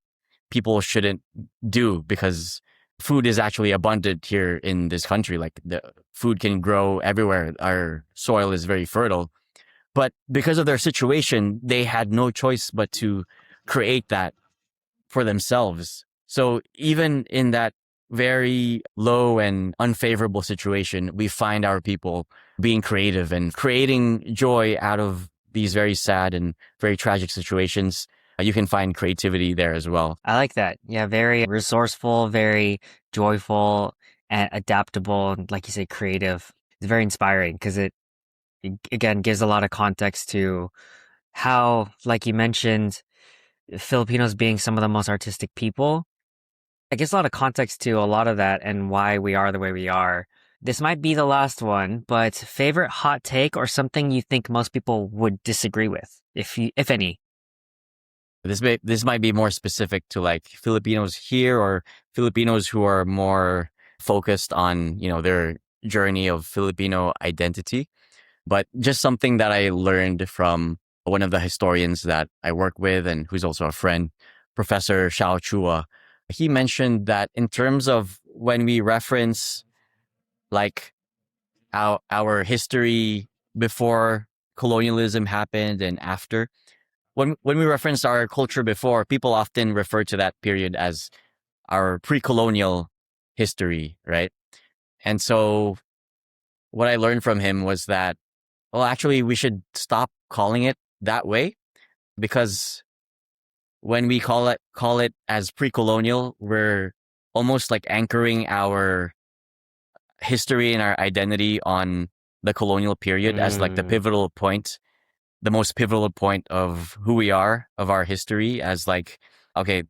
people shouldn't do because food is actually abundant here in this country. Like the food can grow everywhere. Our soil is very fertile, but because of their situation, they had no choice but to create that for themselves. So even in that very low and unfavorable situation, we find our people being creative and creating joy out of these very sad and very tragic situations. You can find creativity there as well. I like that. Yeah, very resourceful, very joyful, and adaptable, and like you say, creative. It's very inspiring because it again gives a lot of context to how, like you mentioned, Filipinos being some of the most artistic people. I guess a lot of context to a lot of that and why we are the way we are. This might be the last one, but favorite hot take or something you think most people would disagree with, if any. This might be more specific to like Filipinos here or Filipinos who are more focused on, their journey of Filipino identity. But just something that I learned from one of the historians that I work with and who's also a friend, Professor Xiao Chua. He mentioned that in terms of when we reference like our history before colonialism happened and after, when we reference our culture before, people often refer to that period as our pre-colonial history, right? And so what I learned from him was that, well, actually, we should stop calling it that way, because when we call it as pre-colonial, we're almost like anchoring our history and our identity on the colonial period as like Mm, the most pivotal point of who we are, of our history, as like, okay,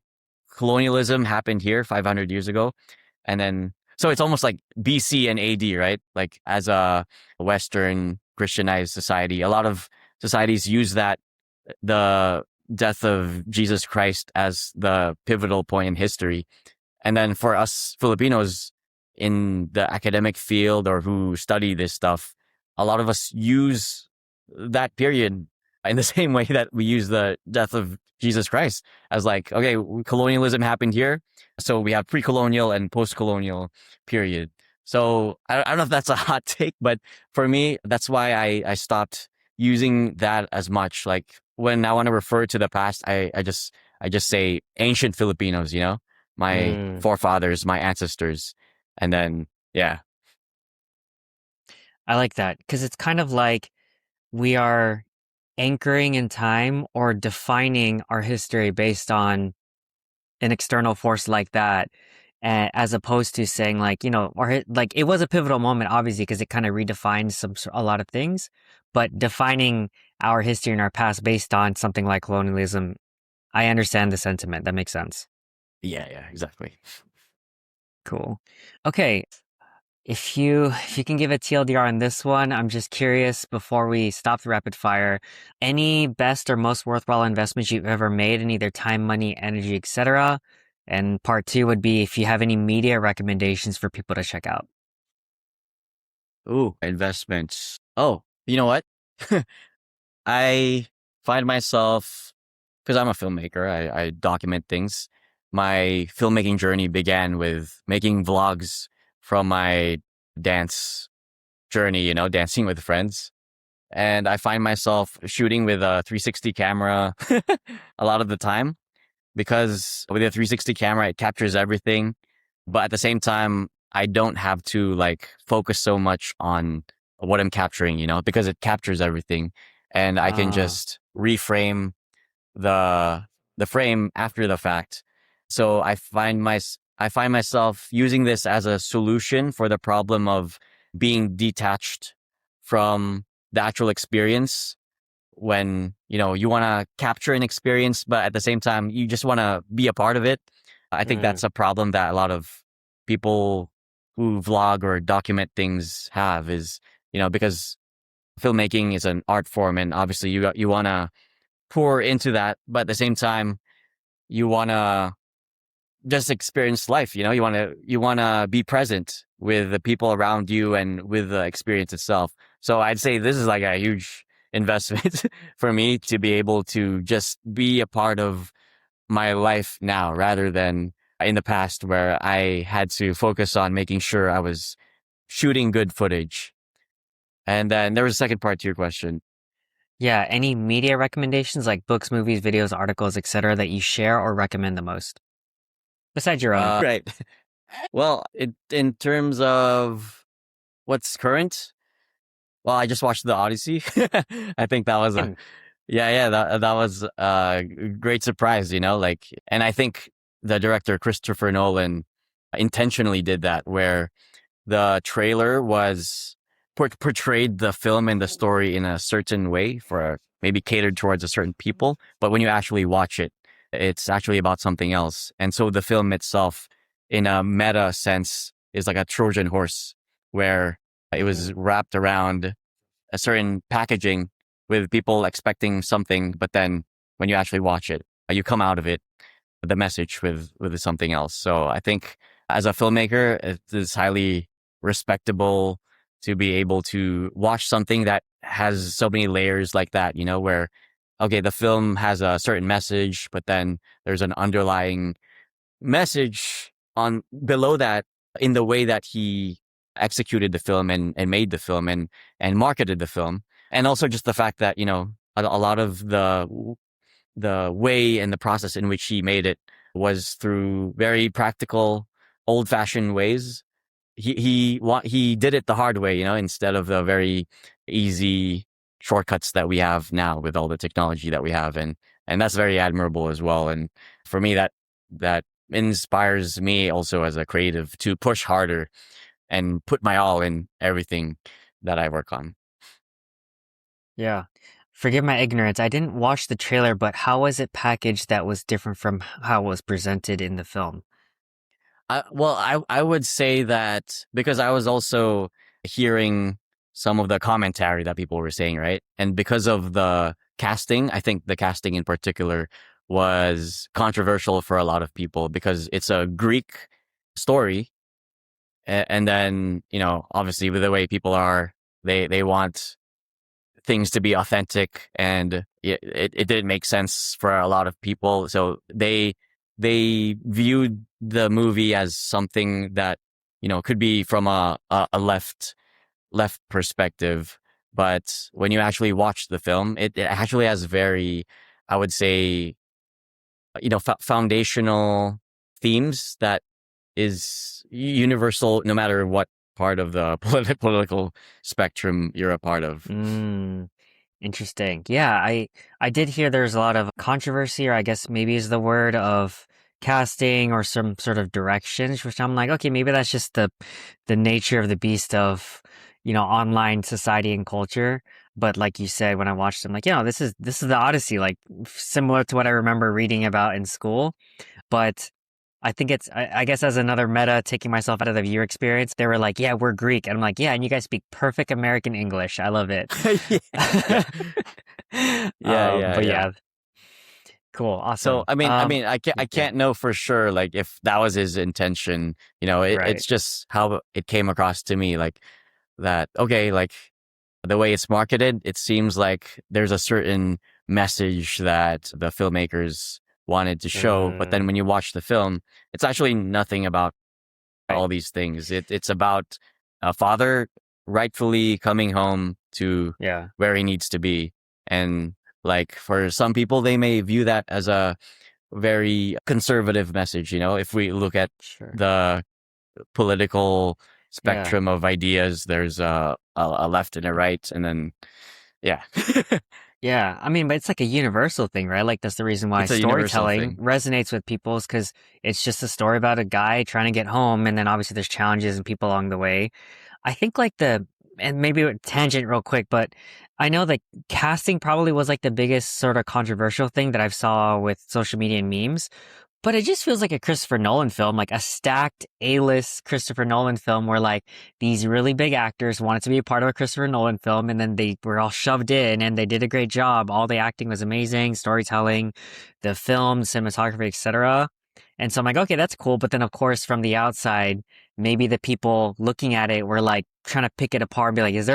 colonialism happened here 500 years ago. And then, so it's almost like BC and AD, right? Like as a Western Christianized society, a lot of societies use the death of Jesus Christ as the pivotal point in history. And then for us Filipinos in the academic field or who study this stuff, a lot of us use that period in the same way that we use the death of Jesus Christ as like, okay, colonialism happened here. So we have pre-colonial and post-colonial period. So I don't know if that's a hot take, but for me, that's why I stopped using that as much. Like when I want to refer to the past, I just say ancient Filipinos, my mm. forefathers, my ancestors. And then, yeah. I like that because it's kind of like we are anchoring in time or defining our history based on an external force like that, as opposed to saying like, like it was a pivotal moment, obviously, because it kind of redefined a lot of things, but defining our history and our past based on something like colonialism, I understand the sentiment. That makes sense. Yeah, yeah, exactly. Cool. Okay. If you can give a TLDR on this one, I'm just curious before we stop the rapid fire, any best or most worthwhile investments you've ever made in either time, money, energy, etc. And part two would be if you have any media recommendations for people to check out. Ooh, investments. Oh, you know what? I find myself, because I'm a filmmaker, I document things. My filmmaking journey began with making vlogs from my dance journey, dancing with friends. And I find myself shooting with a 360 camera a lot of the time, because with a 360 camera, it captures everything. But at the same time, I don't have to like focus so much on what I'm capturing, because it captures everything. And I can Ah, just reframe the the frame after the fact. So I find myself using this as a solution for the problem of being detached from the actual experience, when you want to capture an experience but at the same time you just want to be a part of it. I think mm, that's a problem that a lot of people who vlog or document things have, is because filmmaking is an art form, and obviously you want to pour into that, but at the same time you want to just experience life. You want to be present with the people around you and with the experience itself. So I'd say this is like a huge investment for me to be able to just be a part of my life now, rather than in the past where I had to focus on making sure I was shooting good footage. And then there was a second part to your question. yeah. Any media recommendations like books, movies, videos, articles, etc. that you share or recommend the most besides your own? Right. Well, in terms of what's current, well, I just watched The Odyssey. I think that was a Same. yeah, yeah, that was a great surprise, like, and I think the director Christopher Nolan intentionally did that, where the trailer was portrayed the film and the story in a certain way for maybe catered towards a certain people, but when you actually watch it, it's actually about something else. And so the film itself, in a meta sense, is like a Trojan horse where it was wrapped around a certain packaging with people expecting something, but then when you actually watch it, you come out of it, the message with something else. So I think as a filmmaker, it is highly respectable to be able to watch something that has so many layers like that, you know, where, okay, the film has a certain message, but then there's an underlying message on below that in the way that he executed the film and made the film and marketed the film. And also just the fact that, you know, a lot of the way and the process in which he made it was through very practical, old-fashioned ways. He did it the hard way, you know, instead of the very easy shortcuts that we have now with all the technology that we have, and that's very admirable as well. And for me, that inspires me also as a creative to push harder and put my all in everything that I work on. Yeah. Forgive my ignorance. I didn't watch the trailer, but how was it packaged that was different from how it was presented in the film? I would say that because I was also hearing some of the commentary that people were saying, right? And because of the casting, I think the casting in particular was controversial for a lot of people because it's a Greek story. And then, you know, obviously with the way people are, they want things to be authentic, and it didn't make sense for a lot of people. So they viewed the movie as something that, you know, could be from a left perspective. But when you actually watch the film, it actually has very, I would say, you know, foundational themes that is universal no matter what part of the political spectrum you're a part of. Mm, interesting. Yeah, I did hear there's a lot of controversy, or I guess maybe is the word of casting or some sort of directions, which I'm like, okay, maybe that's just the nature of the beast of, online society and culture. But like you said, when I watched them, like, this is the Odyssey, like similar to what I remember reading about in school. But I think I guess as another meta, taking myself out of the viewer experience, they were like, yeah, we're Greek. And I'm like, yeah, and you guys speak perfect American English. I love it. Yeah, yeah, yeah, But yeah. yeah, cool. So Awesome. I Yeah, can't know for sure like if that was his intention. You know, right. it's just how it came across to me, like that. Okay, like the way it's marketed, it seems like there's a certain message that the filmmakers wanted to show, but then Mm, when you watch the film, it's actually nothing about right. all these things. It's about a father rightfully coming home to Yeah, where he needs to be. And like for some people, they may view that as a very conservative message. You know, if we look at sure. the political Yeah. spectrum of ideas, there's a left and a right. And then, yeah, Yeah, I mean, but it's like a universal thing, right? Like that's the reason why it's a universal storytelling thing. resonates with people is because it's just a story about a guy trying to get home, and then obviously there's challenges and people along the way. I think like and maybe a tangent real quick, but I know that casting probably was like the biggest sort of controversial thing that I've saw with social media and memes. But it just feels like a Christopher Nolan film, like a stacked A-list Christopher Nolan film where like these really big actors wanted to be a part of a Christopher Nolan film and then they were all shoved in and they did a great job. All the acting was amazing, storytelling, the film, cinematography, etc. And so I'm like, okay, that's cool. But then of course from the outside, maybe the people looking at it were like trying to pick it apart and be like, is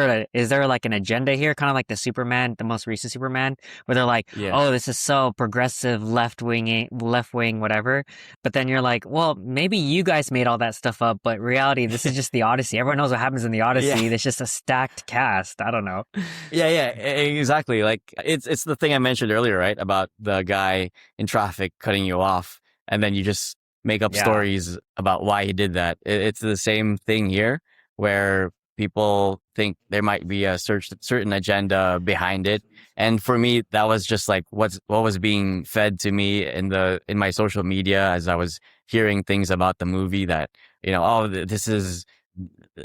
there like an agenda here? Kind of like the Superman, the most recent Superman, where they're like, Yeah. oh, this is so progressive, left wing, whatever. But then you're like, well, maybe you guys made all that stuff up, but reality, this is just the Odyssey. Everyone knows what happens in the Yeah. Odyssey. There's just a stacked cast. I don't know. Yeah, yeah, exactly. Like it's the thing I mentioned earlier, right? About the guy in traffic cutting you off, and then you just make up Yeah, stories about why he did that. It's the same thing here, where people think there might be a certain agenda behind it. And for me, that was just like what was being fed to me in my social media as I was hearing things about the movie that, you know, oh, this is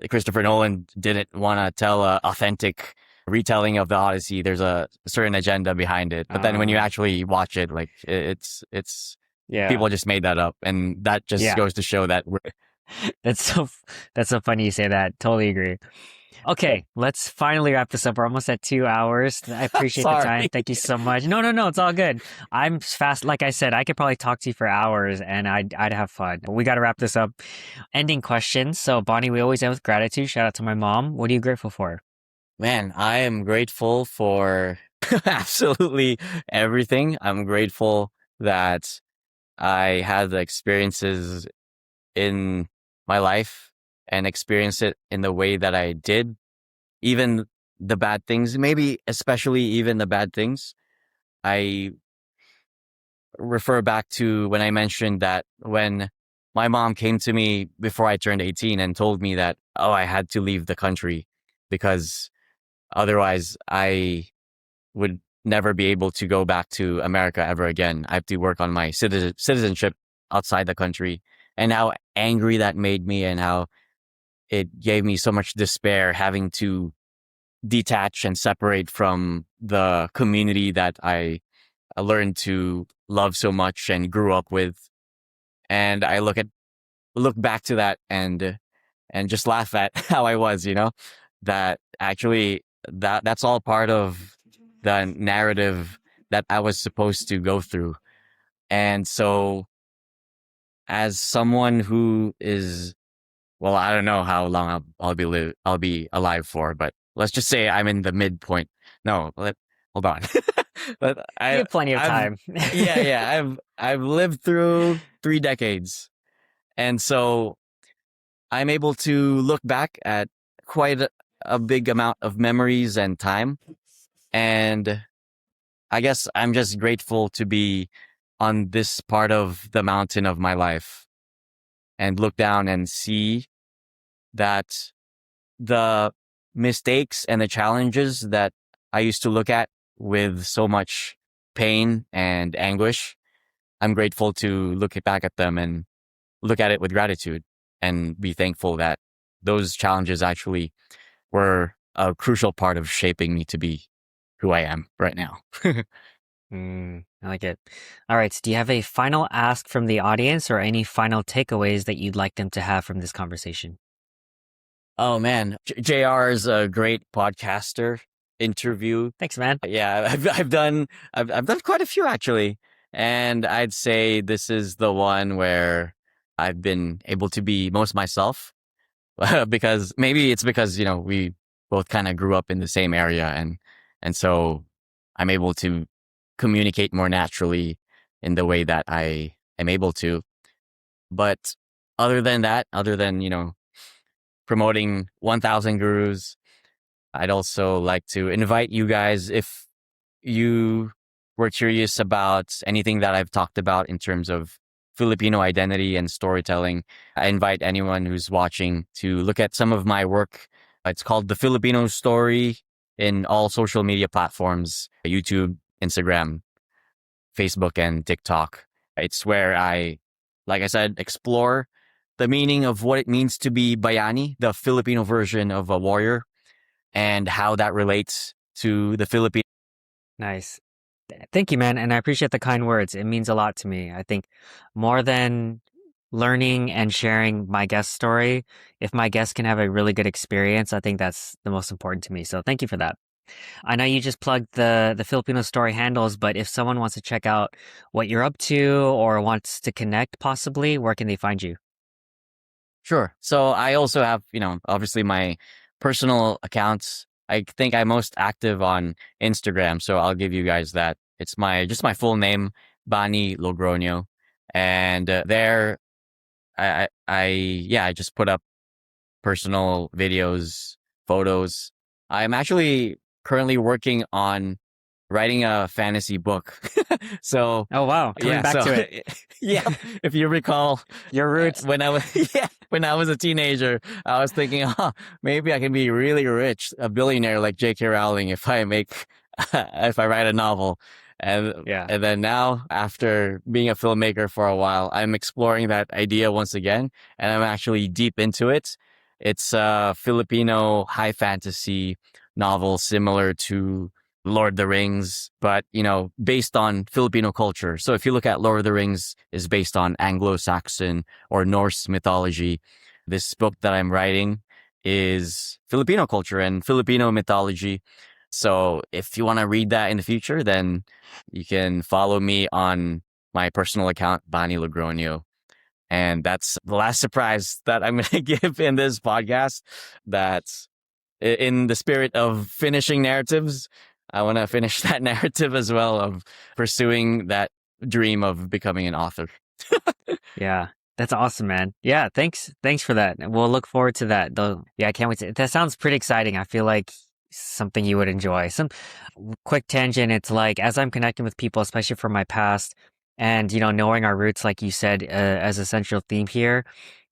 Christopher Nolan didn't want to tell a authentic retelling of the Odyssey, there's a certain agenda behind it. But then when you actually watch it, like it's Yeah. people just made that up, and that just goes to show that we're That's so funny you say that. Totally agree. Okay, let's finally wrap this up. We're almost at 2 hours. I appreciate the time. Sorry. Thank you so much. No, it's all good. I'm fast. Like I said, I could probably talk to you for hours and I'd have fun. But we got to wrap this up. Ending questions. So, Bonnie, we always end with gratitude. Shout out to my mom. What are you grateful for? Man, I am grateful for absolutely everything. I'm grateful that I had the experiences in my life and experience it in the way that I did. Even the bad things, maybe especially even the bad things. I refer back to when I mentioned that when my mom came to me before I turned 18 and told me that, oh, I had to leave the country because otherwise I would never be able to go back to America ever again. I have to work on my citizenship outside the country, and how angry that made me and how it gave me so much despair having to detach and separate from the community that I learned to love so much and grew up with. And I look back to that and just laugh at how I was, that actually that's all part of the narrative that I was supposed to go through. And so as someone who is, well, I don't know how long I'll be alive for, but let's just say I'm in the midpoint. No, hold on. But You have plenty of time. yeah. I've lived through 3 decades. And so I'm able to look back at quite a big amount of memories and time. And I guess I'm just grateful to be on this part of the mountain of my life and look down and see that the mistakes and the challenges that I used to look at with so much pain and anguish, I'm grateful to look back at them and look at it with gratitude and be thankful that those challenges actually were a crucial part of shaping me to be who I am right now. I like it. All right. So do you have a final ask from the audience or any final takeaways that you'd like them to have from this conversation? Oh man, JR is a great podcaster. Interview. Thanks, man. Yeah, I've done quite a few actually, and I'd say this is the one where I've been able to be most myself because maybe it's because we both kind of grew up in the same area, and so I'm able to communicate more naturally in the way that I am able to. But other than that, promoting 1,000 Gurus, I'd also like to invite you guys, if you were curious about anything that I've talked about in terms of Filipino identity and storytelling, I invite anyone who's watching to look at some of my work. It's called The Filipino Story in all social media platforms, YouTube, Instagram, Facebook, and TikTok. It's where I, like I said, explore the meaning of what it means to be Bayani, the Filipino version of a warrior, and how that relates to the Philippines. Nice. Thank you, man. And I appreciate the kind words. It means a lot to me. I think more than learning and sharing my guest story, if my guest can have a really good experience, I think that's the most important to me. So thank you for that. I know you just plugged the Filipino Story handles, but if someone wants to check out what you're up to or wants to connect possibly, where can they find you? Sure. So I also have, obviously my personal accounts. I think I'm most active on Instagram, so I'll give you guys that. It's just my full name, Bani Logroño, and there, I just put up personal videos, photos. I'm actually currently working on writing a fantasy book. So, Oh, wow. Coming back to it. Yeah, if you recall Your roots. when I was when I was a teenager, I was thinking, maybe I can be really rich, a billionaire like J.K. Rowling if I write a novel. And Yeah. and then now, after being a filmmaker for a while, I'm exploring that idea once again, and I'm actually deep into it. It's a Filipino high fantasy novel similar to Lord of the Rings, but, based on Filipino culture. So if you look at Lord of the Rings is based on Anglo-Saxon or Norse mythology, this book that I'm writing is Filipino culture and Filipino mythology. So if you want to read that in the future, then you can follow me on my personal account, Bani Logroño. And that's the last surprise that I'm going to give in this podcast. That's in the spirit of finishing narratives. I want to finish that narrative as well of pursuing that dream of becoming an author. Yeah. That's awesome, man. Yeah, thanks for that. We'll look forward to that. Though, yeah, I can't wait that sounds pretty exciting. I feel like something you would enjoy. Some quick tangent, it's like as I'm connecting with people, especially from my past, and knowing our roots, like you said, as a central theme here,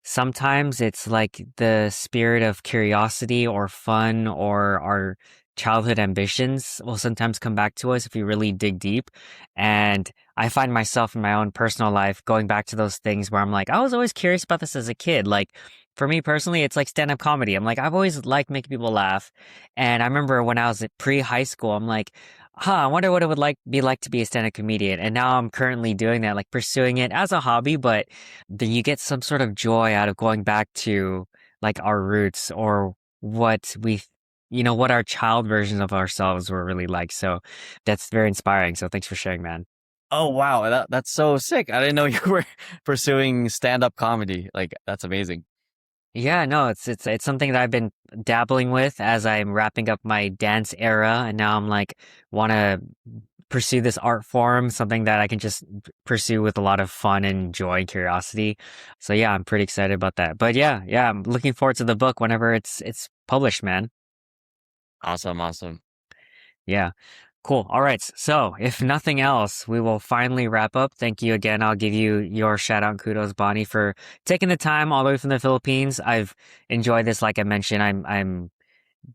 sometimes it's like the spirit of curiosity or fun or our childhood ambitions will sometimes come back to us if we really dig deep. And I find myself in my own personal life going back to those things where I'm like, I was always curious about this as a kid. Like for me personally, it's like stand-up comedy. I'm like, I've always liked making people laugh. And I remember when I was at pre-high school, I'm like, I wonder what it would be like to be a stand-up comedian. And now I'm currently doing that, like pursuing it as a hobby, but then you get some sort of joy out of going back to like our roots or what what our child versions of ourselves were really like. So that's very inspiring. So thanks for sharing, man. Oh, wow. That's so sick. I didn't know you were pursuing stand-up comedy. Like, that's amazing. Yeah, no, it's something that I've been dabbling with as I'm wrapping up my dance era, and now I'm like want to pursue this art form, something that I can just pursue with a lot of fun and joy and curiosity. So yeah, I'm pretty excited about that. But yeah, I'm looking forward to the book whenever it's published, man. Awesome. Yeah. Cool. All right. So, if nothing else, we will finally wrap up. Thank you again. I'll give you your shout out and kudos, Bonnie, for taking the time all the way from the Philippines. I've enjoyed this. Like I mentioned, I'm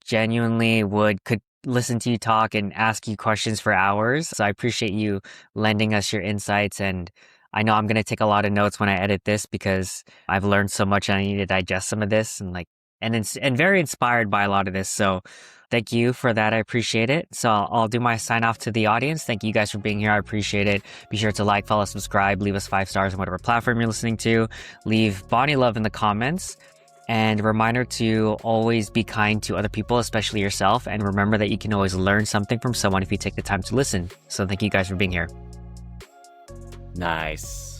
genuinely could listen to you talk and ask you questions for hours. So I appreciate you lending us your insights, and I know I'm going to take a lot of notes when I edit this because I've learned so much and I need to digest some of this and very inspired by a lot of this. So thank you for that. I appreciate it. So I'll do my sign off to the audience. Thank you guys for being here. I appreciate it. Be sure to like, follow, subscribe, leave us 5 stars on whatever platform you're listening to. Leave Bonnie love in the comments. And a reminder to always be kind to other people, especially yourself. And remember that you can always learn something from someone if you take the time to listen. So thank you guys for being here. Nice.